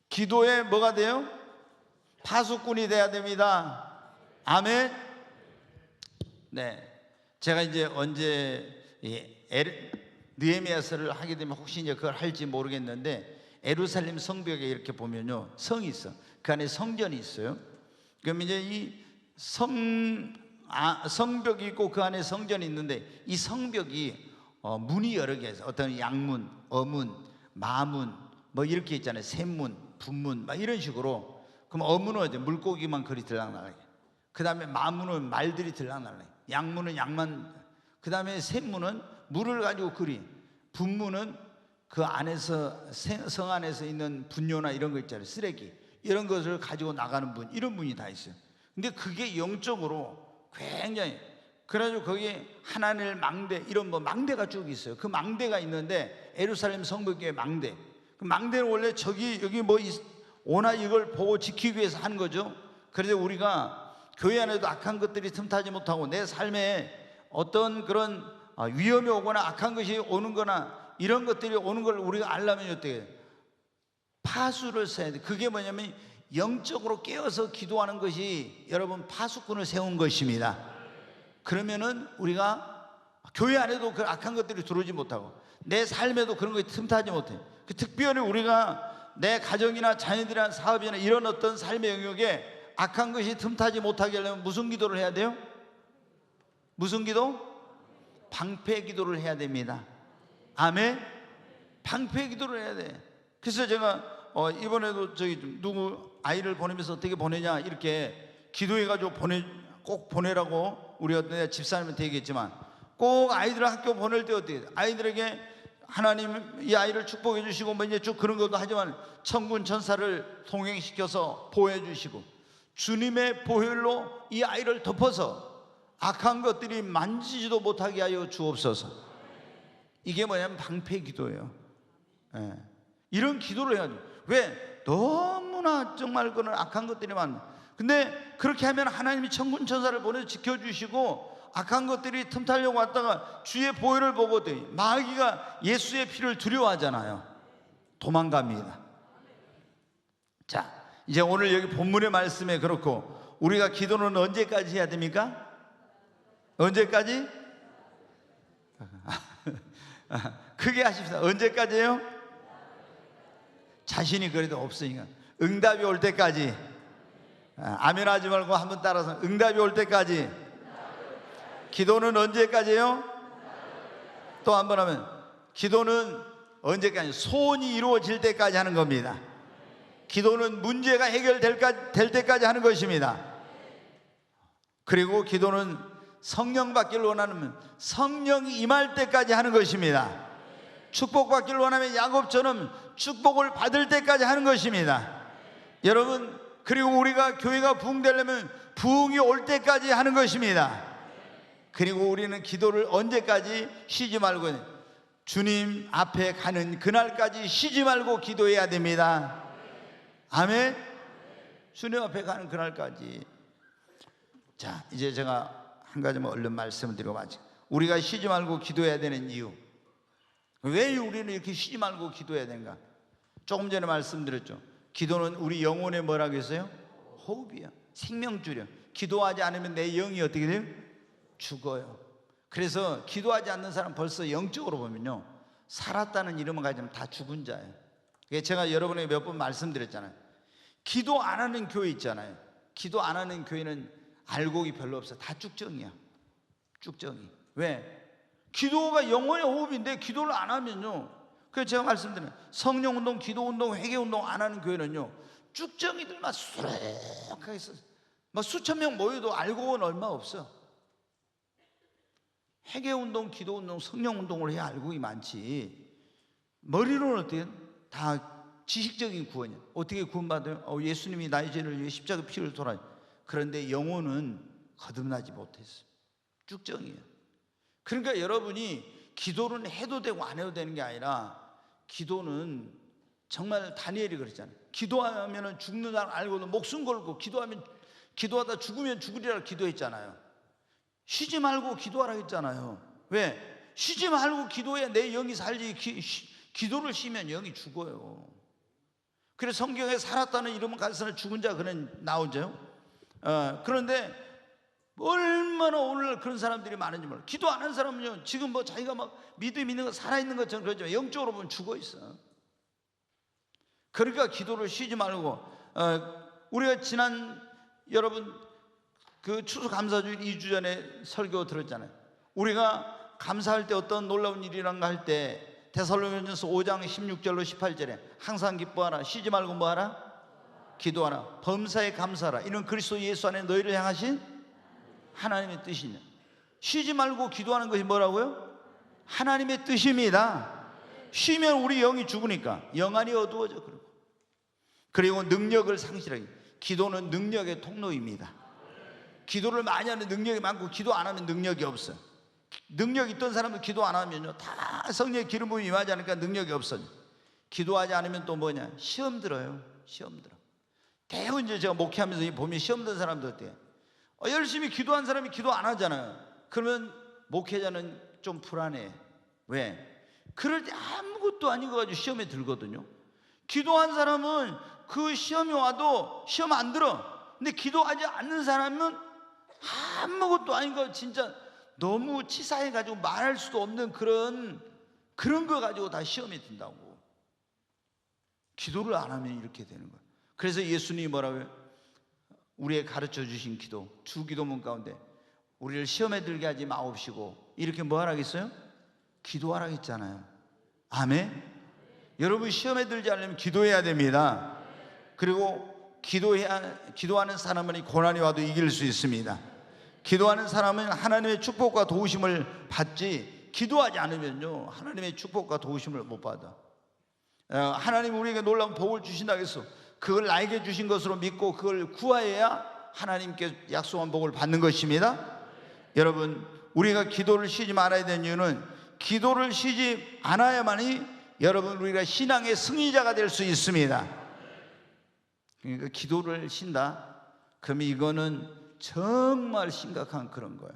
기도에 뭐가 돼요? 파수꾼이 돼야 됩니다. 아멘. 네, 제가 이제 언제 느헤미야서를 하게 되면 혹시 이제 그걸 할지 모르겠는데, 예루살렘 성벽에 이렇게 보면요, 성이 있어. 그 안에 성전이 있어요. 그럼 이제 이 성벽이 있고 그 안에 성전이 있는데, 이 성벽이 문이 여러 개 있어요. 어떤 양문, 어문, 마문 뭐 이렇게 있잖아요. 샘문, 분문 막 이런 식으로. 그럼 어문은 이제 물고기만 그리 들락날락해. 그 다음에 마문은 말들이 들락날락해. 양문은 양만. 그 다음에 샘문은 물을 가지고 그리. 분문은 그 안에서, 성 안에서 있는 분뇨나 이런 거 있잖아요. 쓰레기 이런 것을 가지고 나가는 문, 이런 문이 다 있어요. 근데 그게 영적으로 굉장히, 그래가지고 거기에 하나님의 망대, 이런 뭐 망대가 쭉 있어요. 그 망대가 있는데, 예루살렘 성벽의 망대, 그 망대는 원래 저기 여기 뭐 오나 이걸 보고 지키기 위해서 하는 거죠. 그래서 우리가 교회 안에도 악한 것들이 틈타지 못하고, 내 삶에 어떤 그런 위험이 오거나 악한 것이 오는 거나 이런 것들이 오는 걸 우리가 알려면 어떻게 해요? 파수를 써야 돼. 그게 뭐냐면 영적으로 깨어서 기도하는 것이 여러분 파수꾼을 세운 것입니다. 그러면은 우리가 교회 안에도 그 악한 것들이 들어오지 못하고, 내 삶에도 그런 것이 틈타지 못해. 특별히 우리가 내 가정이나 자녀들이나 사업이나 이런 어떤 삶의 영역에 악한 것이 틈타지 못하게 하려면 무슨 기도를 해야 돼요? 무슨 기도? 방패 기도를 해야 됩니다. 아멘. 방패 기도를 해야 돼. 그래서 제가 이번에도 저기 누구 아이를 보내면서 어떻게 보내냐 이렇게 기도해가지고 꼭 보내라고 우리 어떤 집사님한테 얘기했지만, 꼭 아이들 학교 보낼 때 어떻게 돼? 아이들에게 하나님 이 아이를 축복해 주시고 뭐 이제 쭉 그런 것도 하지만, 천군 천사를 동행시켜서 보호해 주시고 주님의 보혈로 이 아이를 덮어서 악한 것들이 만지지도 못하게 하여 주옵소서. 이게 뭐냐면 방패 기도예요. 예. 이런 기도를 해야 돼요. 왜? 너무나 정말 그런 악한 것들이 많아. 근데 그렇게 하면 하나님이 천군 천사를 보내서 지켜주시고, 악한 것들이 틈타려고 왔다가 주의 보혈을 보고 마귀가 예수의 피를 두려워하잖아요. 도망갑니다. 자, 이제 오늘 여기 본문의 말씀에 그렇고, 우리가 기도는 언제까지 해야 됩니까? 언제까지? 크게 하십시다. 언제까지요? 자신이 그래도 없으니까 응답이 올 때까지. 아멘 하지 말고 한번 따라서, 응답이 올 때까지. 기도는 언제까지요? 또 한 번 하면, 기도는 언제까지? 소원이 이루어질 때까지 하는 겁니다. 기도는 문제가 해결될 때까지 하는 것입니다. 그리고 기도는 성령 받기를 원하면 성령이 임할 때까지 하는 것입니다. 축복 받기를 원하면 야곱처럼 축복을 받을 때까지 하는 것입니다. 여러분, 그리고 우리가 교회가 부흥되려면 부흥이 올 때까지 하는 것입니다. 그리고 우리는 기도를 언제까지? 쉬지 말고 주님 앞에 가는 그날까지 쉬지 말고 기도해야 됩니다. 아멘. 주님 앞에 가는 그날까지. 자, 이제 제가 한 가지만 얼른 말씀을 드리고 마치, 우리가 쉬지 말고 기도해야 되는 이유, 왜 우리는 이렇게 쉬지 말고 기도해야 되는가? 조금 전에 말씀드렸죠. 기도는 우리 영혼의 뭐라고 했어요? 호흡이야. 생명줄이야. 기도하지 않으면 내 영이 어떻게 돼요? 죽어요. 그래서 기도하지 않는 사람 벌써 영적으로 보면요, 살았다는 이름을 가지면 다 죽은 자예요. 제가 여러분에게 몇 번 말씀드렸잖아요. 기도 안 하는 교회 있잖아요. 기도 안 하는 교회는 알곡이 별로 없어. 다 쭉정이야. 쭉정이. 왜? 기도가 영혼의 호흡인데 기도를 안 하면요, 그래서 제가 말씀드려요. 성령운동, 기도운동, 회개운동 안 하는 교회는요, 쭉정이들만 수락하게 있어. 막 수천 명 모여도 알곡은 얼마 없어. 회개운동, 기도운동, 성령운동을 해야 알곡이 많지. 머리로는 어떻게 다 지식적인 구원이야. 어떻게 구원받아요? 예수님이 나의 죄를 위해 십자가 피를 돌아. 그런데 영혼은 거듭나지 못했어. 쭉정이에요. 그러니까 여러분이 기도는 해도 되고 안 해도 되는 게 아니라, 기도는 정말 다니엘이 그랬잖아요. 기도하면 죽는 날 알고도 목숨 걸고 기도하다 죽으면 죽으리라 기도했잖아요. 쉬지 말고 기도하라 했잖아요. 왜? 쉬지 말고 기도해야 내 영이 살지. 기도를 쉬면 영이 죽어요. 그래서 성경에 살았다는 이름은 가르쳐는 죽은 자 그는 나오죠. 그런데 얼마나 오늘 그런 사람들이 많은지 몰라요. 기도 안 하는 사람은요, 지금 뭐 자기가 막 믿음 있는 거 살아있는 것처럼 그러지만 영적으로 보면 죽어 있어. 그러니까 기도를 쉬지 말고, 우리가 여러분 그 추수감사주일 2주 전에 설교 들었잖아요. 우리가 감사할 때 어떤 놀라운 일이란가 할 때 데살로니가전서 5장 16절로 18절에 항상 기뻐하라, 쉬지 말고 뭐하라? 기도하라, 범사에 감사하라, 이는 그리스도 예수 안에 너희를 향하신 하나님의 뜻이냐. 쉬지 말고 기도하는 것이 뭐라고요? 하나님의 뜻입니다. 쉬면 우리 영이 죽으니까 영안이 어두워져. 그리고 능력을 상실하기. 기도는 능력의 통로입니다. 기도를 많이 하는 능력이 많고 기도 안 하면 능력이 없어요. 능력 있던 사람도 기도 안 하면요, 다 성령의 기름 부음이 임하지 않으니까 능력이 없어요. 기도하지 않으면 또 뭐냐? 시험 들어요. 시험 들어. 대부분 이제 제가 목회하면서 보면 시험 든 사람들 어때요? 열심히 기도한 사람이 기도 안 하잖아요. 그러면 목회자는 좀 불안해. 왜? 그럴 때 아무것도 아닌 거 가지고 시험에 들거든요. 기도한 사람은 그 시험이 와도 시험 안 들어. 근데 기도하지 않는 사람은 아무것도 아닌 거, 진짜 너무 치사해 가지고 말할 수도 없는 그런 거 가지고 다 시험에 든다고. 기도를 안 하면 이렇게 되는 거예요. 그래서 예수님이 뭐라고요? 우리의 가르쳐 주신 기도, 주기도문 가운데 우리를 시험에 들게 하지 마옵시고, 이렇게 뭐 하라겠어요? 기도하라 했잖아요. 아멘. 여러분, 시험에 들지 않으려면 기도해야 됩니다. 그리고 기도하는 사람은 고난이 와도 이길 수 있습니다. 기도하는 사람은 하나님의 축복과 도우심을 받지, 기도하지 않으면요, 하나님의 축복과 도우심을 못 받아. 하나님 우리에게 놀라운 복을 주신다고 해서 그걸 나에게 주신 것으로 믿고 그걸 구하여야 하나님께 약속한 복을 받는 것입니다. 여러분, 우리가 기도를 쉬지 말아야 되는 이유는, 기도를 쉬지 않아야만이 여러분 우리가 신앙의 승리자가 될 수 있습니다. 그러니까 기도를 쉰다? 그러면 이거는 정말 심각한 그런 거예요.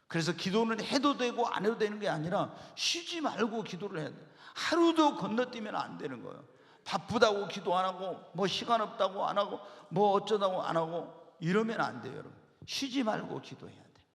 그래서 기도는 해도 되고 안 해도 되는 게 아니라 쉬지 말고 기도를 해야 돼요. 하루도 건너뛰면 안 되는 거예요. 바쁘다고 기도 안 하고, 뭐 시간 없다고 안 하고, 뭐 어쩌다고 안 하고 이러면 안 돼요. 여러분, 쉬지 말고 기도해야 돼요.